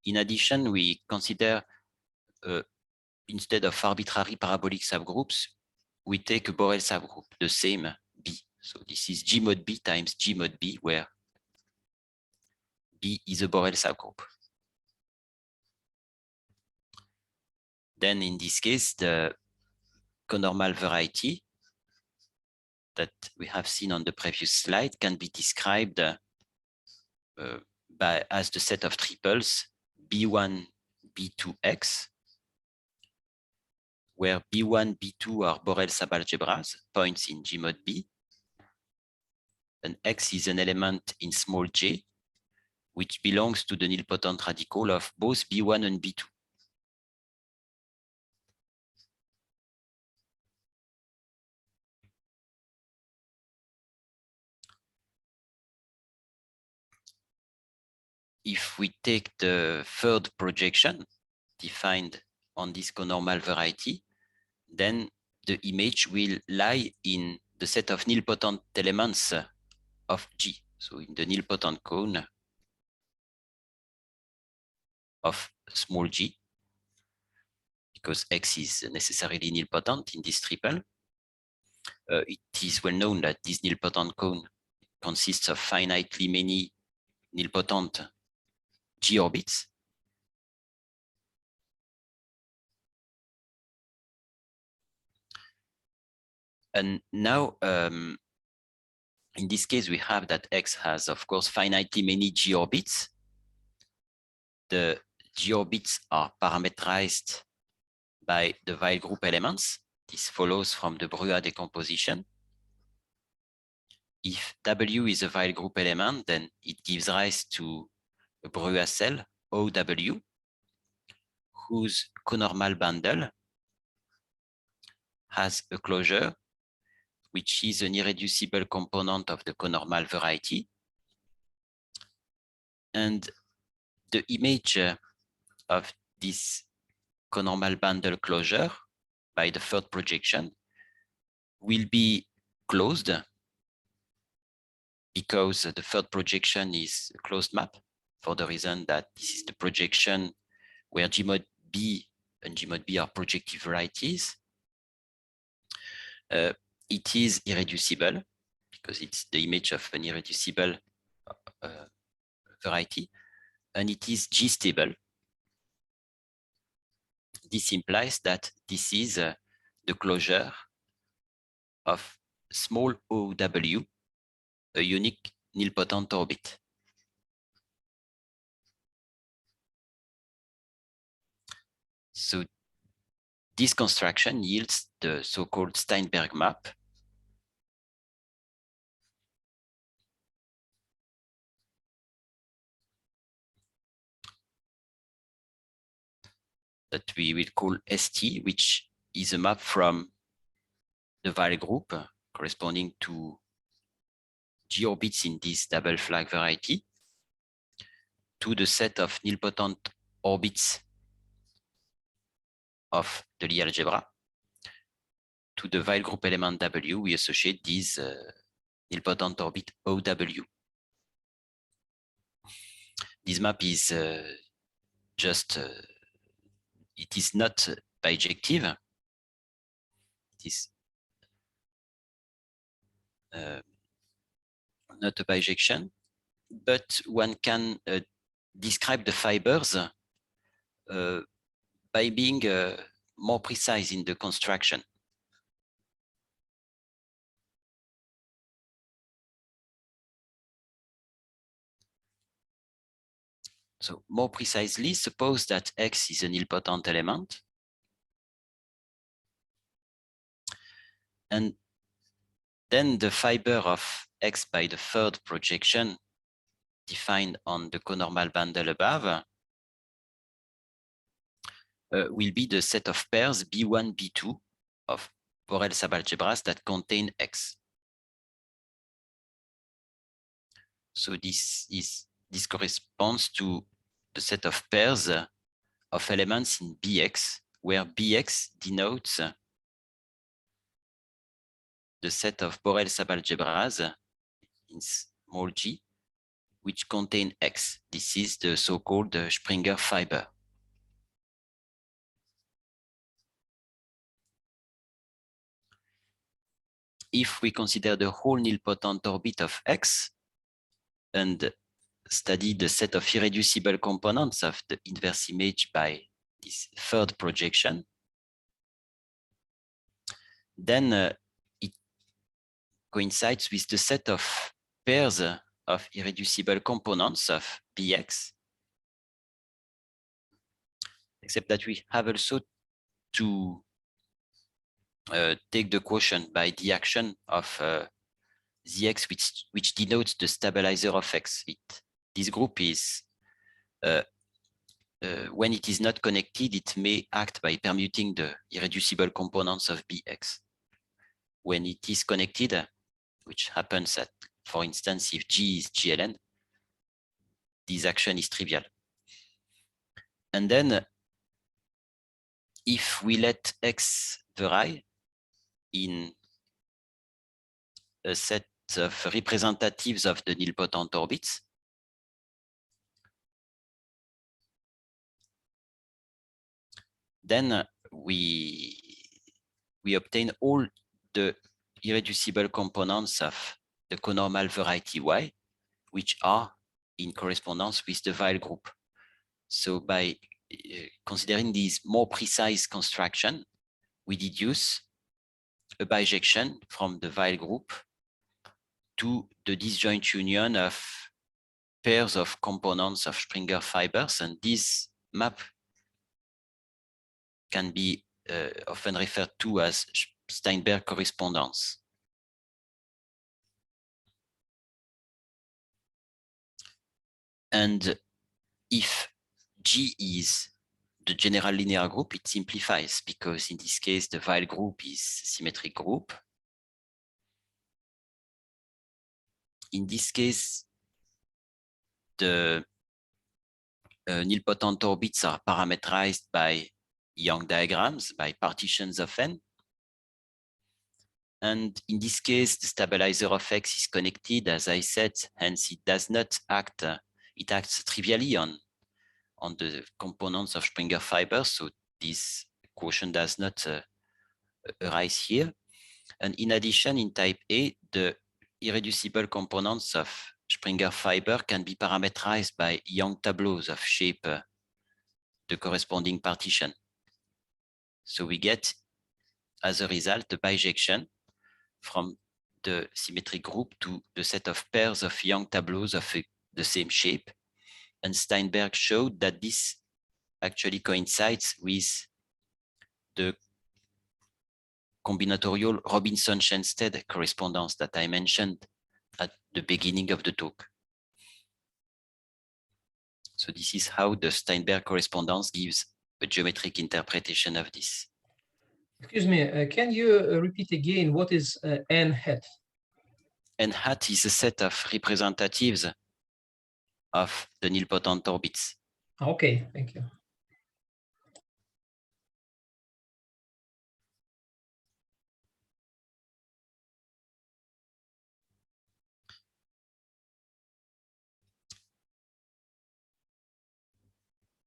In addition, we consider, instead of arbitrary parabolic subgroups, we take a Borel subgroup, the same B. So this is G mod B times G mod B, where B is a Borel subgroup. Then in this case, the conormal variety that we have seen on the previous slide can be described as the set of triples B1, B2X, where B1, B2 are Borel subalgebras, points in G mod B, and X is an element in small j, which belongs to the nilpotent radical of both B1 and B2. If we take the third projection defined on this conormal variety, then the image will lie in the set of nilpotent elements of G. So in the nilpotent cone of small g, because X is necessarily nilpotent in this triple. It is well known that this nilpotent cone consists of finitely many nilpotent G orbits. And now, in this case, we have that X has, of course, finitely many G orbits. The G orbits are parametrized by the Weil group elements. This follows from the Brua decomposition. If W is a Weil group element, then it gives rise to a Brua cell, OW, whose conormal bundle has a closure, which is an irreducible component of the conormal variety. And the image of this conormal bundle closure by the third projection will be closed because the third projection is a closed map for the reason that this is the projection where G mod B and G mod B are projective varieties. It is irreducible because it's the image of an irreducible variety, and it is G stable. This implies that this is the closure of small OW a unique nilpotent orbit. So this construction yields the so-called Steinberg map. That we will call ST, which is a map from the Weyl group corresponding to G orbits in this double flag variety to the set of nilpotent orbits of the Lie algebra. To the Weyl group element W, we associate this nilpotent orbit OW. This map is it is not bijective. It is not a bijection, but one can describe the fibers by being more precise in the construction. So more precisely, suppose that X is a nilpotent element. And then the fiber of X by the third projection defined on the conormal bundle above will be the set of pairs B1, B2 of Borel subalgebras that contain X. So this corresponds to the set of pairs of elements in Bx, where Bx denotes the set of Borel subalgebras in small g, which contain X. This is the so-called Springer fiber. If we consider the whole nilpotent orbit of X and study the set of irreducible components of the inverse image by this third projection, then it coincides with the set of pairs of irreducible components of Bx, except that we have also to take the quotient by the action of the X, which denotes the stabilizer of X. This group is, when it is not connected, it may act by permuting the irreducible components of Bx. When it is connected, which happens at, for instance, if G is GLN, this action is trivial. And then if we let X vary in a set of representatives of the nilpotent orbits, then we obtain all the irreducible components of the conormal variety Y, which are in correspondence with the Weyl group. So by considering this more precise construction, we deduce a bijection from the Weyl group to the disjoint union of pairs of components of Springer fibers, and this map can be often referred to as Steinberg correspondence. And if G is the general linear group, it simplifies, because in this case, the Weyl group is a symmetric group. In this case, the nilpotent orbits are parameterized by Young diagrams, by partitions of n. And in this case, the stabilizer of X is connected, as I said, hence it does not act, it acts trivially on the components of Springer fibers, so this quotient does not arise here. And in addition, in type A, the irreducible components of Springer fiber can be parameterized by Young tableaus of shape the corresponding partition. So we get, as a result, a bijection from the symmetric group to the set of pairs of Young tableaus of the same shape. And Steinberg showed that this actually coincides with the combinatorial Robinson-Shenstedt correspondence that I mentioned at the beginning of the talk. So this is how the Steinberg correspondence gives a geometric interpretation of this. Excuse me, can you repeat again what is n hat? N hat is a set of representatives of the nilpotent orbits. Okay, thank you.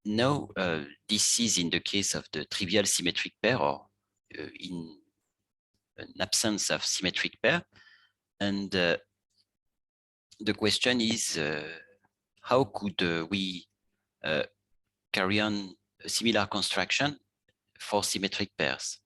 Now, this is in the case of the trivial symmetric pair, or in an absence of symmetric pair. And the question is, how could we carry on a similar construction for symmetric pairs?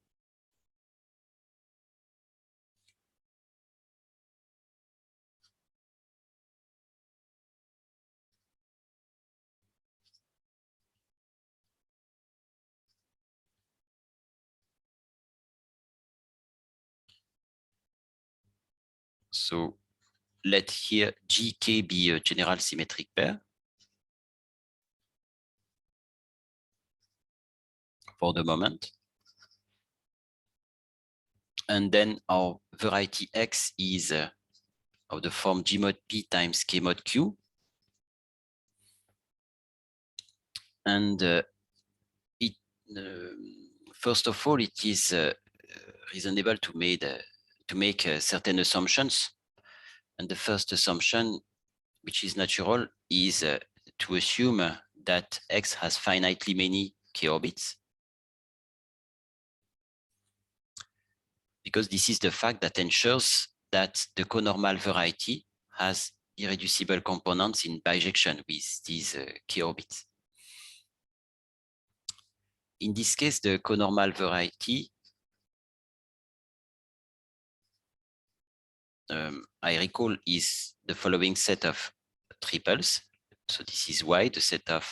So let here GK be a general symmetric pair for the moment. And then our variety X is of the form G mod P times K mod Q. And first of all, it is reasonable to make certain assumptions. And the first assumption, which is natural, is to assume that X has finitely many K orbits. Because this is the fact that ensures that the conormal variety has irreducible components in bijection with these K orbits. In this case, the conormal variety, I recall, is the following set of triples. So this is Y, the set of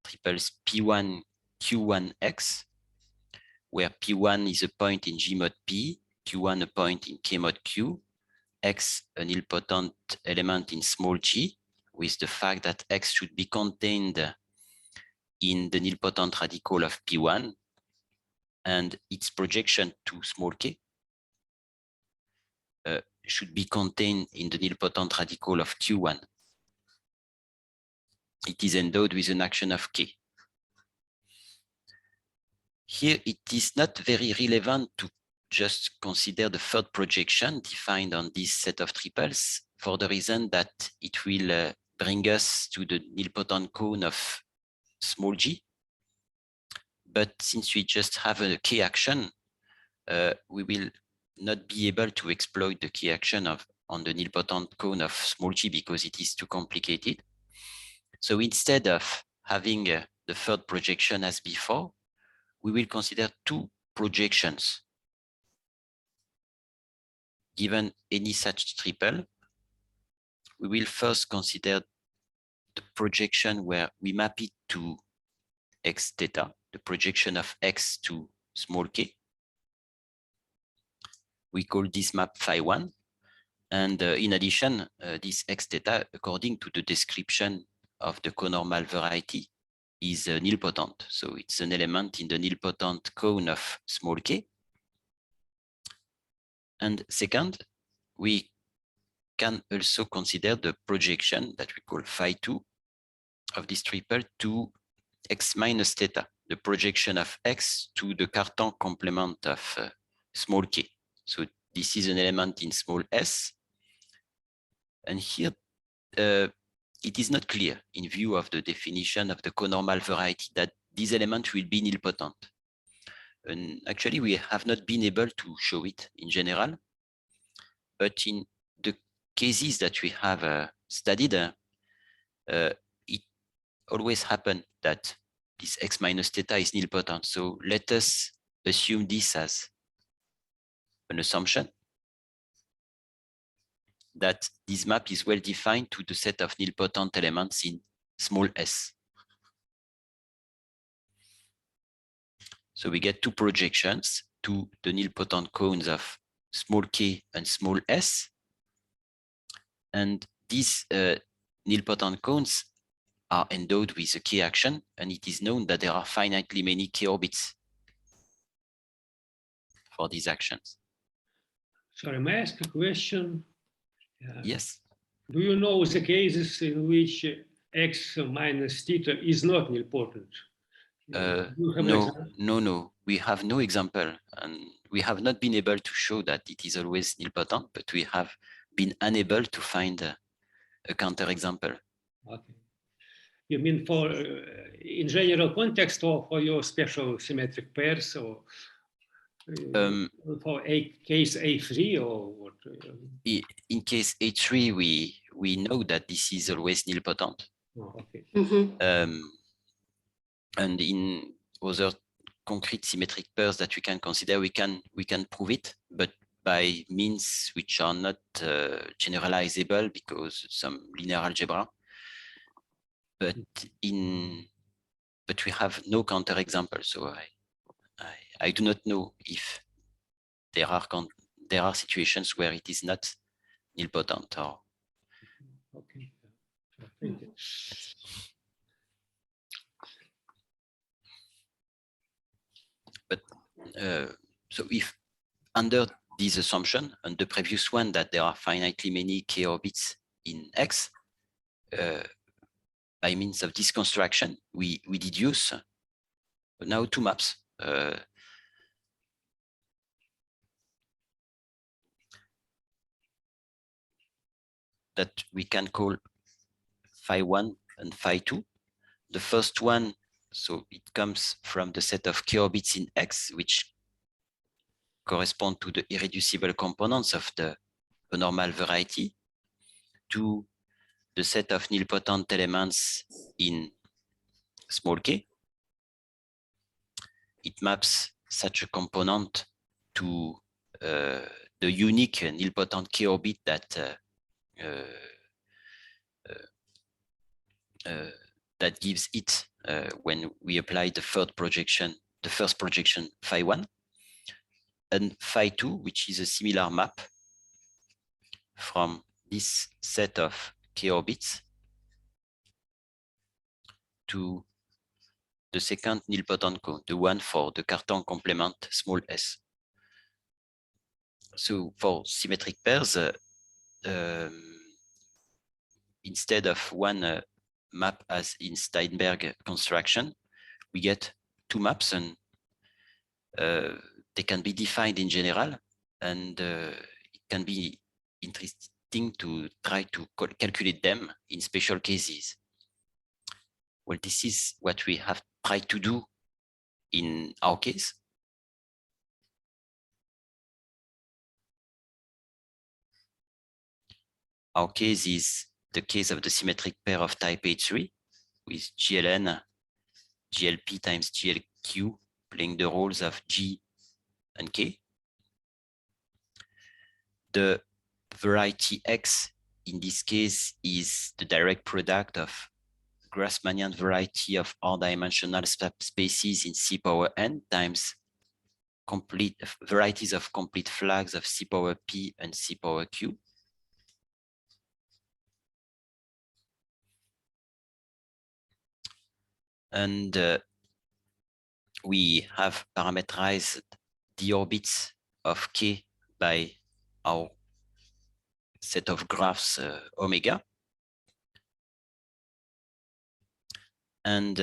triples P1, Q1X, where P1 is a point in G mod P, Q1 a point in K mod Q, X an nilpotent element in small g, with the fact that X should be contained in the nilpotent radical of P1 and its projection to small k should be contained in the nilpotent radical of Q1. It is endowed with an action of k. Here, it is not very relevant to just consider the third projection defined on this set of triples for the reason that it will bring us to the nilpotent cone of small g. But since we just have a k action, we will not be able to exploit the k action on the nilpotent cone of small g because it is too complicated. So instead of having the third projection as before, we will consider two projections. Given any such triple, we will first consider the projection where we map it to x theta, the projection of x to small k. We call this map phi1. And in addition, this x theta, according to the description of the conormal variety, is nilpotent. So it's an element in the nilpotent cone of small k. And second, we can also consider the projection that we call phi2 of this triple to x minus theta, the projection of x to the Cartan complement of small k. So this is an element in small s. And here, it is not clear in view of the definition of the conormal variety that this element will be nilpotent. And actually, we have not been able to show it in general, but in the cases that we have studied, it always happens that this x minus theta is nilpotent. So let us assume this as an assumption. that this map is well defined to the set of nilpotent elements in small s. So we get two projections to the nilpotent cones of small k and small s. And these nilpotent cones are endowed with a k action, and it is known that there are finitely many k orbits for these actions. Sorry, may I ask a question? Yes. Do you know the cases in which x minus theta is not nilpotent? Do you have an No, example? no. We have no example, and we have not been able to show that it is always nilpotent, but we have been unable to find a counterexample. Okay. You mean for in general context or for your special symmetric pairs or for a case A3 or what? In case A3, we know that this is always nilpotent. Oh, okay. And in other concrete symmetric pairs that we can consider, we can prove it, but by means which are not generalizable because some linear algebra. But we have no counterexample, so I do not know if there are situations where it is not nilpotent or. Okay. Thank you. But so if under this assumption and the previous one that there are finitely many k orbits in X, by means of this construction, we deduce now two maps. That we can call phi1 and phi2. The first one, so it comes from the set of k orbits in X, which correspond to the irreducible components of the normal variety, to the set of nilpotent elements in small k. It maps such a component to the unique nilpotent k orbit that that gives it when we apply the first projection phi1, and phi2, which is a similar map from this set of k orbits to the second nilpotent cone, the one for the Cartan complement small s. So for symmetric pairs, instead of one map as in Steinberg construction, we get two maps, and they can be defined in general, and it can be interesting to try to calculate them in special cases. Well, this is what we have tried to do in our case. Our case is the case of the symmetric pair of type H3 with GLN, GLP times GLQ playing the roles of G and K. The variety X in this case is the direct product of Grassmannian variety of r-dimensional spaces in C power n times complete varieties of complete flags of C power P and C power Q. And we have parameterized the orbits of K by our set of graphs omega. And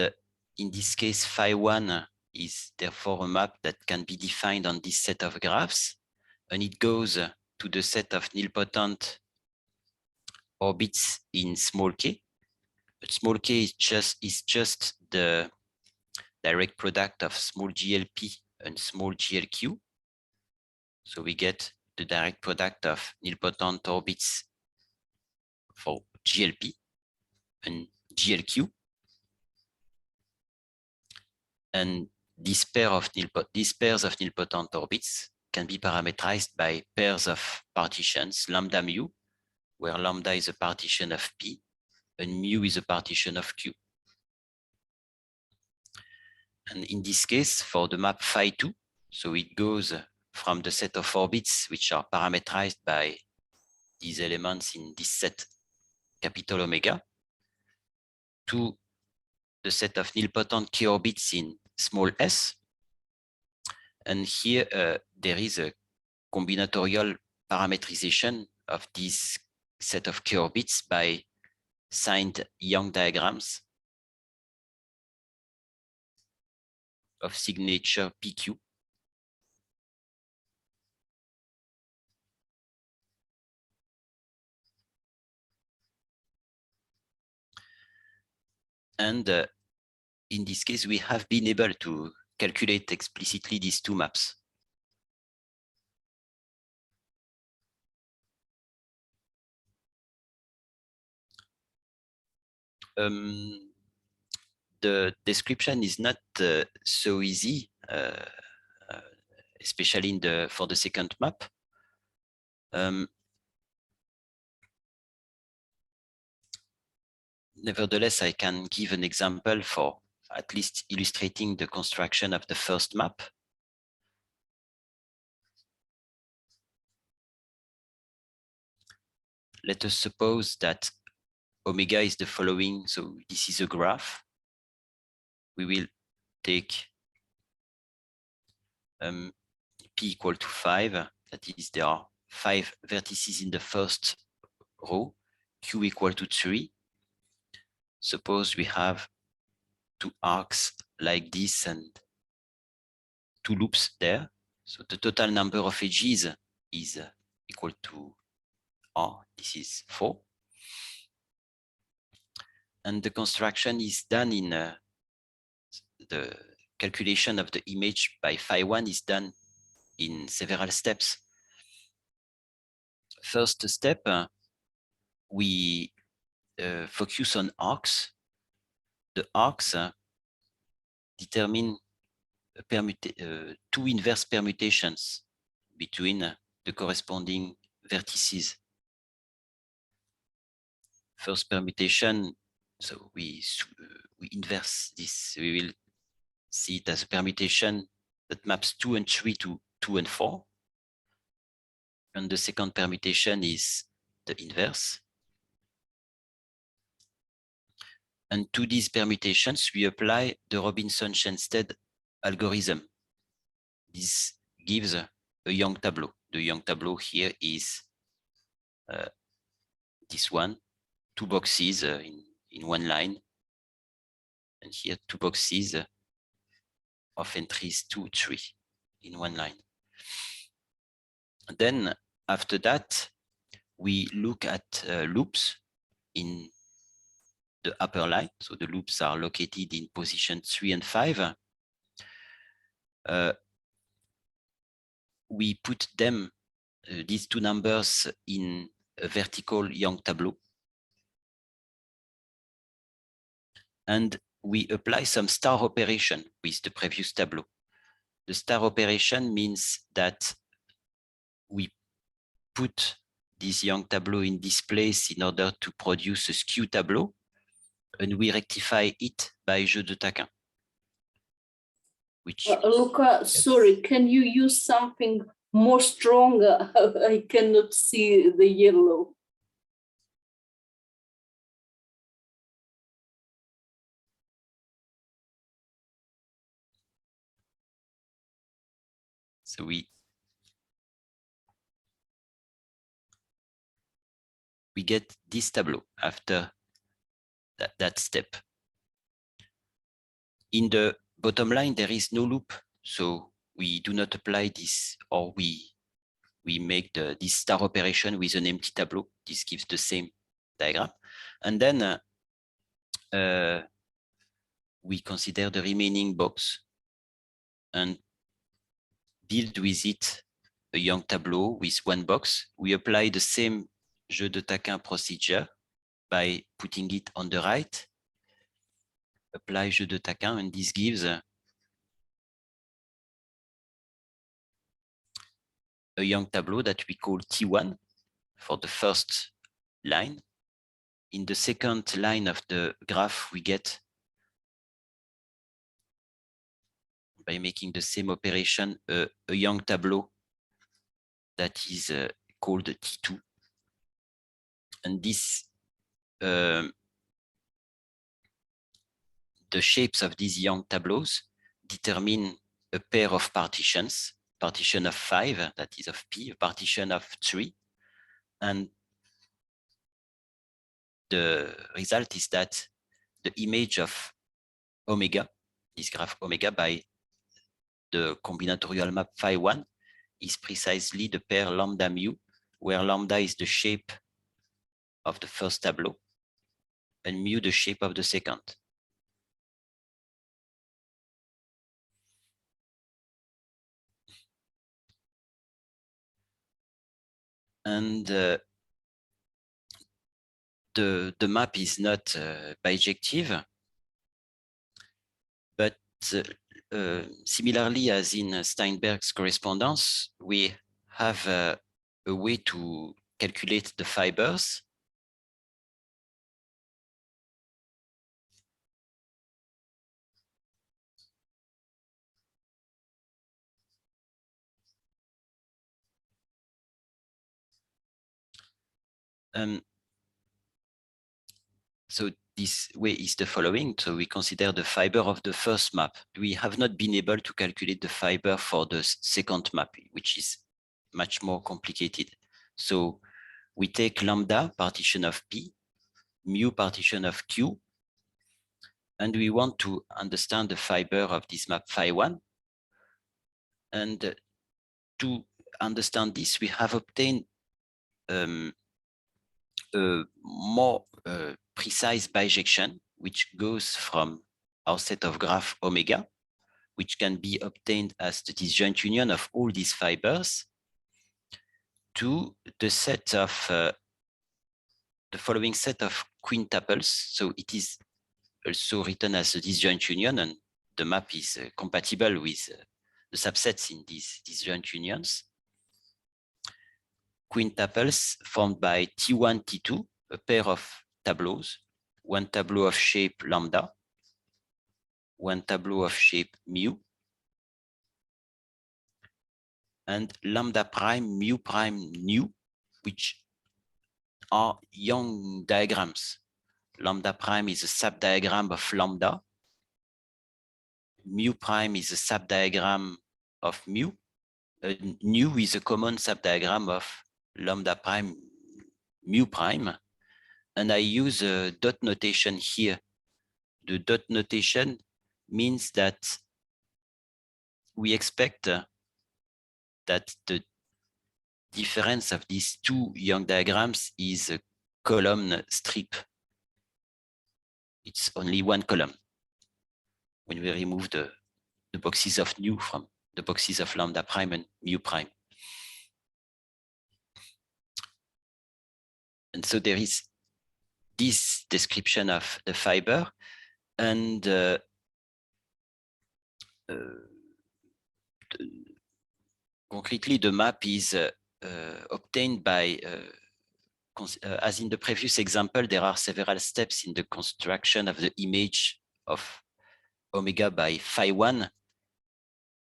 in this case, phi1 is therefore a map that can be defined on this set of graphs, and it goes to the set of nilpotent orbits in small k. But small k is just the direct product of small GLP and small GLQ. So we get the direct product of nilpotent orbits for GLP and GLQ. And these pairs of nilpotent orbits can be parameterized by pairs of partitions lambda mu where lambda is a partition of P and mu is a partition of Q. And in this case, for the map phi2, so it goes from the set of orbits which are parameterized by these elements in this set capital omega to the set of nilpotent k orbits in small s. And here there is a combinatorial parametrization of this set of k orbits by signed Young diagrams of signature PQ. And in this case, we have been able to calculate explicitly these two maps. The description is not so easy, especially for the second map. Nevertheless, I can give an example for at least illustrating the construction of the first map. Let us suppose that omega is the following. So this is a graph. We will take P equal to 5. That is, there are 5 vertices in the first row, Q equal to 3. Suppose we have 2 arcs like this and 2 loops there. So the total number of edges is equal to R. This is 4. And the construction is done in the calculation of the image by phi1 is done in several steps. First step, we focus on arcs. The arcs determine two inverse permutations between the corresponding vertices. First permutation, so we inverse this. We will see it as a permutation that maps 2 and 3 to 2 and 4. And the second permutation is the inverse. And to these permutations, we apply the Robinson-Shenstedt algorithm. This gives a Young tableau. The Young tableau here is this one, 2 boxes in one line. And here 2 boxes of entries 2, 3 in one line. And then after that, we look at loops in the upper line. So the loops are located in position 3 and 5. We put them, these two numbers, in a vertical Young tableau. And we apply some star operation with the previous tableau. The star operation means that we put this Young tableau in this place in order to produce a skew tableau, and we rectify it by jeu de taquin. Which Luca, sorry, can you use something more stronger? I cannot see the yellow. So we get this tableau after that step. In the bottom line, there is no loop, so we do not apply this, or we make this star operation with an empty tableau. This gives the same diagram. And then we consider the remaining box and build with it a Young tableau with one box. We apply the same jeu de taquin procedure by putting it on the right. Apply jeu de taquin, and this gives a Young tableau that we call T1 for the first line. In the second line of the graph, we get, by making the same operation, a Young tableau that is called T2. And this, the shapes of these Young tableaus determine a pair of partitions, partition of 5, that is of P, a partition of 3. And the result is that the image of omega, this graph omega by the combinatorial map phi1 is precisely the pair lambda mu, where lambda is the shape of the first tableau and mu the shape of the second. And the map is not bijective, but similarly as in Steinberg's correspondence, we have a way to calculate the fibers. So this way is the following. So we consider the fiber of the first map. We have not been able to calculate the fiber for the second map, which is much more complicated. So we take lambda partition of P, mu partition of Q, and we want to understand the fiber of this map phi1. And to understand this, we have obtained a more precise bijection, which goes from our set of graph omega, which can be obtained as the disjoint union of all these fibers, to the set of the following set of quintuples. So it is also written as a disjoint union, and the map is compatible with the subsets in these disjoint unions. Quintuples formed by T1, T2, a pair of tableaus, one tableau of shape lambda, one tableau of shape mu, and lambda prime, mu prime, nu, which are Young diagrams. Lambda prime is a subdiagram of lambda. Mu prime is a subdiagram of mu. Nu is a common subdiagram of lambda prime, mu prime. And I use a dot notation here. The dot notation means that we expect that the difference of these two Young diagrams is a column strip. It's only one column when we remove the boxes of nu from the boxes of lambda prime and mu prime. And so there is this description of the fiber, and concretely the map is obtained by as in the previous example, there are several steps in the construction of the image of omega by phi1.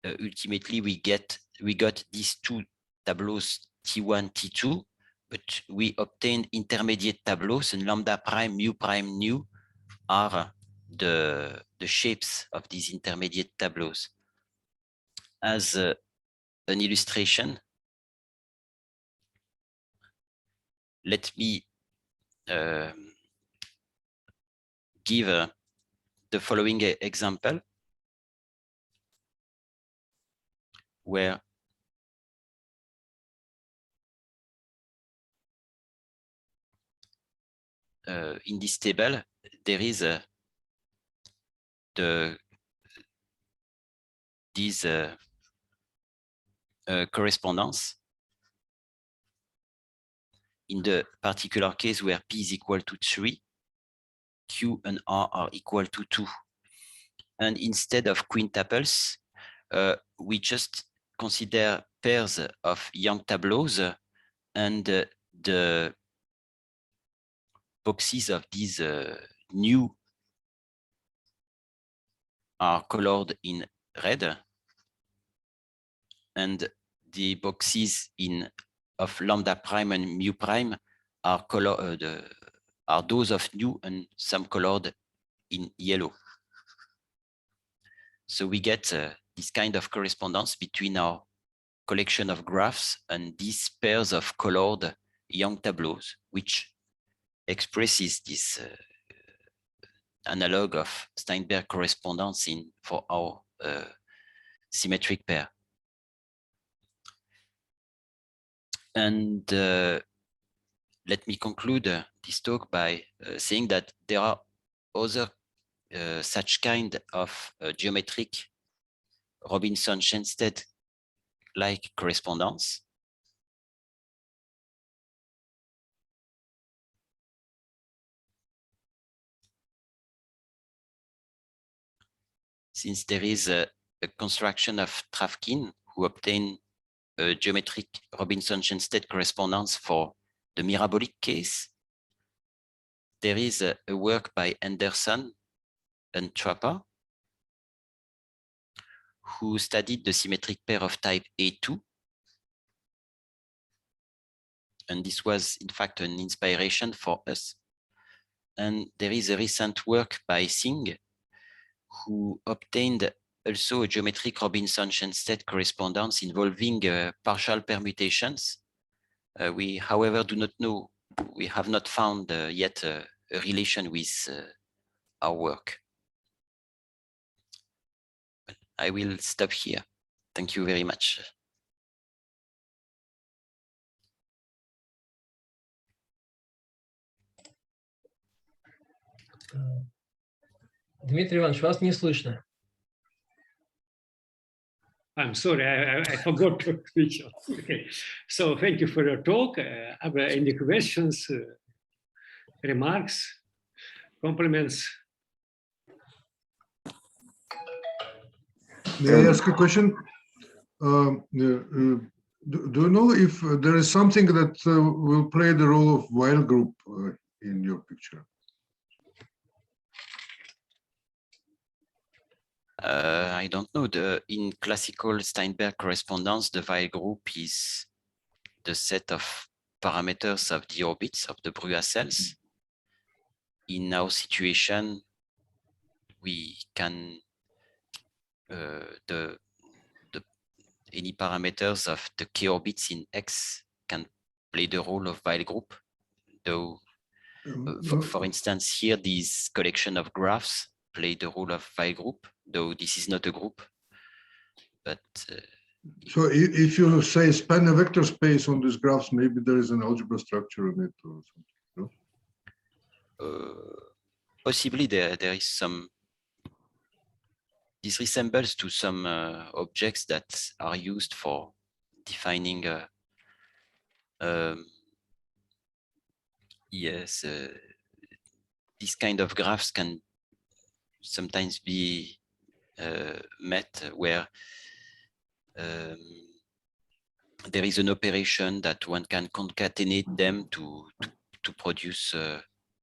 Ultimately, we got these two tableaus T1, T2, but we obtained intermediate tableaus, and lambda prime, mu prime, nu are the shapes of these intermediate tableaus. As an illustration, let me give the following example, where in this table there is this correspondence. In the particular case where P is equal to 3, Q and R are equal to 2. And instead of quintuples, we just consider pairs of Young tableaus, and the boxes of these new are colored in red, and the boxes of lambda prime and mu prime are are those of nu and some colored in yellow. So we get this kind of correspondence between our collection of graphs and these pairs of colored Young tableaus, which expresses this analog of Steinberg correspondence for our symmetric pair. And let me conclude this talk by saying that there are other such kind of geometric Robinson-Shenstedt-like correspondence. Since there is a construction of Travkin who obtained a geometric Robinson-Shenstedt correspondence for the mirabolic case, there is a work by Anderson and Trappa who studied the symmetric pair of type A2. And this was, in fact, an inspiration for us. And there is a recent work by Singh who obtained also a geometric Robinson-Shenstedt correspondence involving partial permutations. We, however, do not know, we have not found yet a relation with our work. I will stop here. Thank you very much. Дмитрий Иванович, вас не слышно. I'm sorry, I forgot to switch off. Okay, so thank you for your talk. Are there any questions, remarks, compliments? May I ask a question? Do you know if there is something that will play the role of Weil group in your picture? I don't know. In classical Steinberg correspondence, the Weil group is the set of parameters of the orbits of the Brugha cells. In our situation, we can any parameters of the k orbits in X can play the role of Weil group. Though, for instance, here this collection of graphs play the role of Weil group, though this is not a group. But so if you say span a vector space on these graphs, maybe there is an algebra structure in it or something. No? Possibly there is some. This resembles to some objects that are used for defining yes, this kind of graphs can sometimes be met where there is an operation that one can concatenate them to produce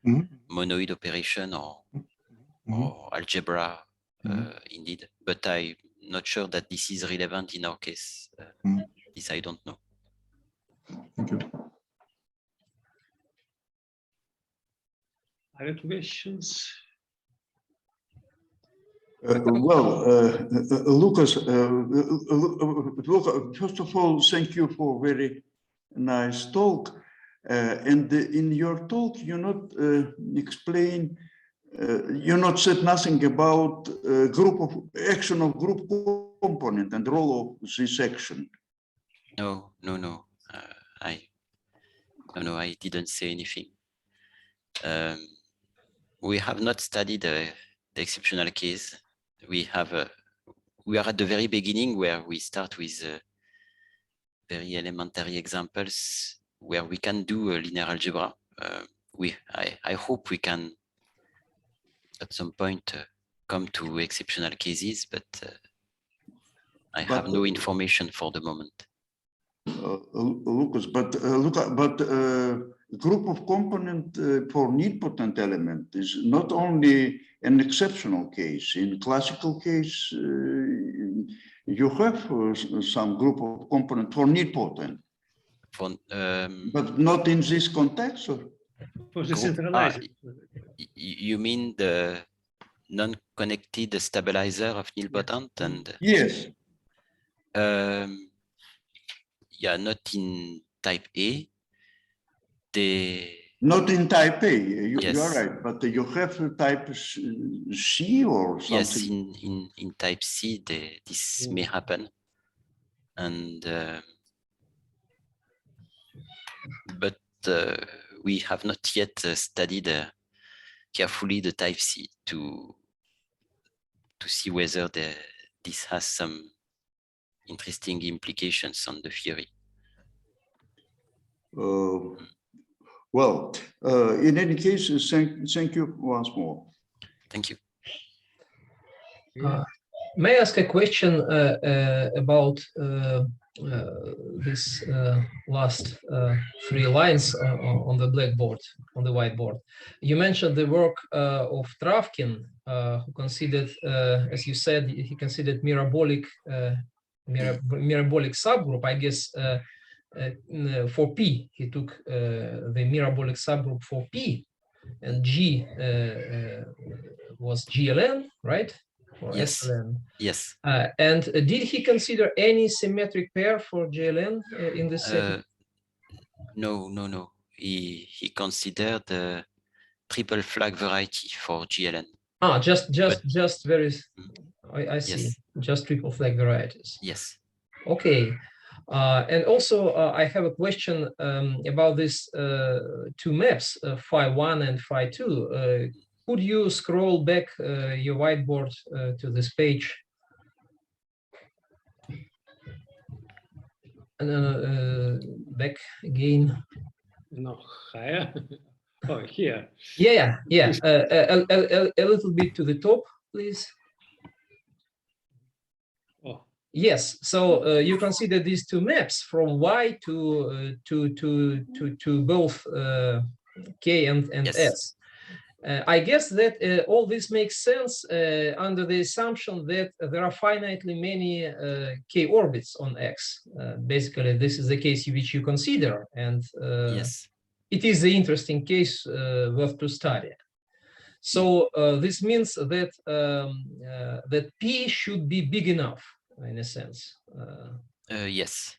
monoid operation or algebra. Indeed, but I'm not sure that this is relevant in our case. This I don't know. Thank you. Other questions? Lucas, first of all, thank you for very nice talk. And in your talk, you not explain. You not said nothing about group of action of group component and role of this action. No. I didn't say anything. We have not studied the exceptional case. We are at the very beginning where we start with very elementary examples where we can do a linear algebra. I hope we can at some point come to exceptional cases, but I have no information for the moment. Lucas, but group of component for nilpotent element is not only an exceptional case. In classical case, you have some group of component for nilpotent, For, but not in this context. Or? For the centralized. you mean the non-connected stabilizer of nilpotent? And Yes. yeah, not in type A. Not in type A, you Yes. are right, but you have type C or something. Yes, in type C, this may happen. And but we have not yet studied carefully the type C to see whether this has some interesting implications on the theory. Well, in any case, thank you once more. Thank you. May I ask a question about this last 3 lines on the blackboard, on the whiteboard? You mentioned the work of Travkin, who considered, as you said, he considered mirabolic subgroup. I guess for P, he took the mirabolic subgroup for P, and G was GLN, right? Or Yes. SLN. Yes. And did he consider any symmetric pair for GLN in this setting? No. He considered the triple flag variety for GLN. Just very. I see. Yes. Just triple flag varieties. Yes. Okay. And also, I have a question about these 2 maps, phi1 and phi2. Could you scroll back your whiteboard to this page? And back again. No, higher. Oh, here. Yeah. A little bit to the top, please. Oh, Yes. So you consider these 2 maps from Y to both K and Yes. S. I guess that all this makes sense under the assumption that there are finitely many K orbits on X. Basically, this is the case which you consider, and Yes. it is the interesting case worth to study. So this means that that P should be big enough, in a sense. Yes.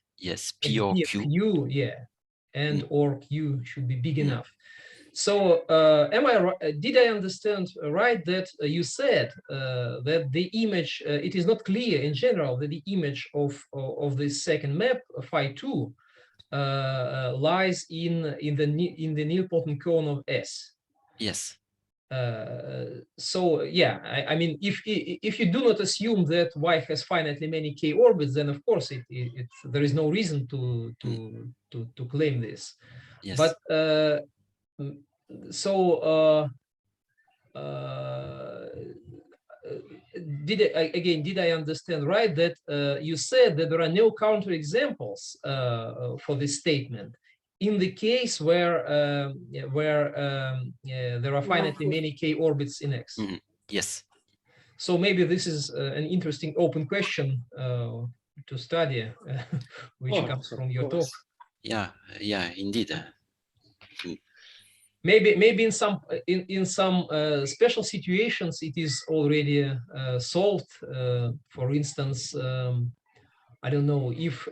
P or Q. Q, yeah, and or Q should be big enough. So, did I understand right that you said that the image, it is not clear in general that the image of this second map, phi2, lies in the nilpotent cone of S? Yes. So yeah, I mean, if you do not assume that Y has finitely many K orbits, then of course there is no reason to claim this. Yes. But so did I understand right that you said that there are no counterexamples for this statement in the case where there are finitely many K orbits in X? Yes. So maybe this is an interesting open question to study, which comes from your talk. Yeah, indeed. Maybe in some special situations it is already solved. For instance, I don't know if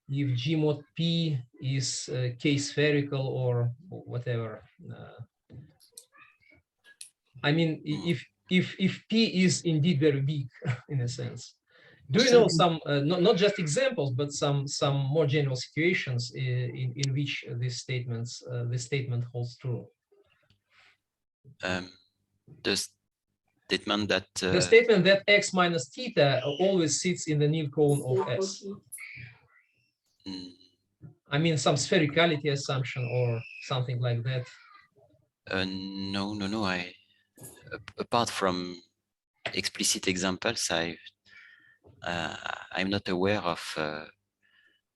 G mod P is K spherical or whatever. I mean, if P is indeed very big, in a sense. Do you know some, not just examples, but some more general situations in which this statement holds true? The statement that the statement that X minus theta always sits in the nil cone of S. I mean, some sphericality assumption or something like that. No. Apart from explicit examples, I'm not aware of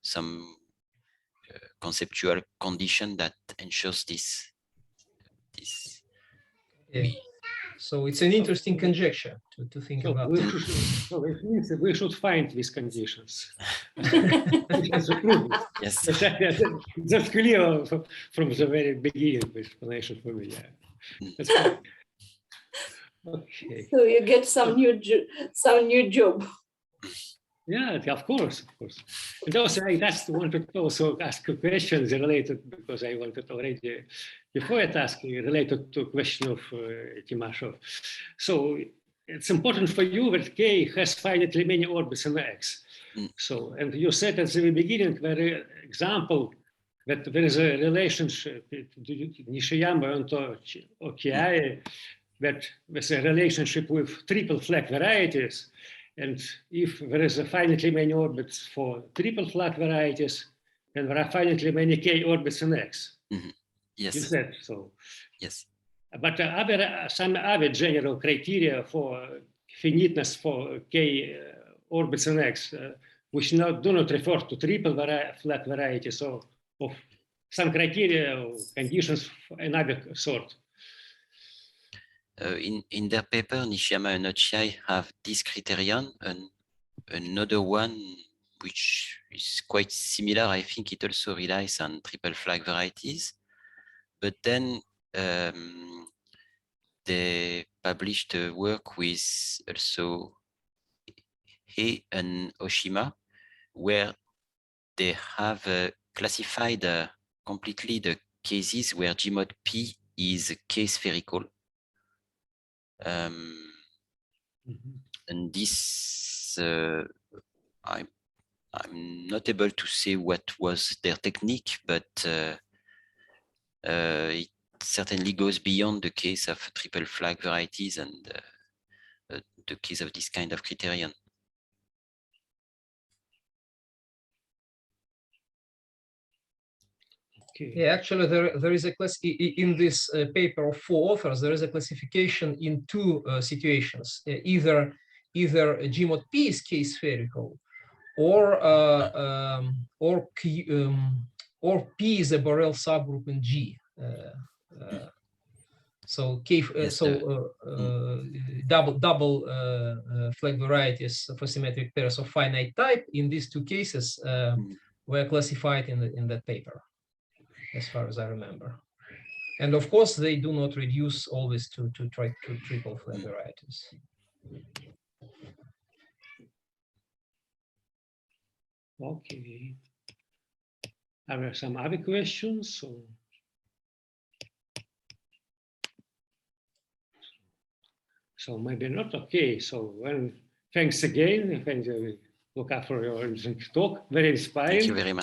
some conceptual condition that ensures this. Yeah. So it's an interesting conjecture to think So about. so it means that we should find these conditions. That's true. Yes. That's clear from the very beginning explanation for me. Yeah. That's good. Okay. So you get some new job. Yeah, of course. And also, I just wanted to also ask questions related, because I wanted already, before I ask, related to question of Timashov. So it's important for you that K has finitely many orbits in X. So, and you said at the beginning, very example, that there is a relationship, Nishiyama and Okiai, that there's a relationship with triple flag varieties. And if there is a finitely many orbits for triple flag varieties, then there are finitely many K orbits in X. Mm-hmm. Yes. You said so. Yes. But some other general criteria for finiteness for K orbits in X, which do not refer to triple flag varieties, or of some criteria or conditions of another sort. In their paper, Nishiyama and Ochiai have this criterion, and another one which is quite similar. I think it also relies on triple flag varieties. But then they published a work with also He and Oshima, where they have classified completely the cases where Gmod P is K-spherical. And this, I'm not able to say what was their technique, but it certainly goes beyond the case of triple flag varieties and the case of this kind of criterion. Okay. Yeah, actually, there is a class in this paper of 4 authors. There is a classification in 2 situations: either Gmod P is K-spherical, or P is a Borel subgroup in G. So K, Yes, double flag varieties for symmetric pairs of finite type in these 2 cases were classified in that paper, as far as I remember. And of course, they do not reduce always to triple flag varieties. Okay. Are there some other questions? So maybe not. Okay. So thanks again. Thank you, Luca, for your talk. Very inspiring. Thank you very much.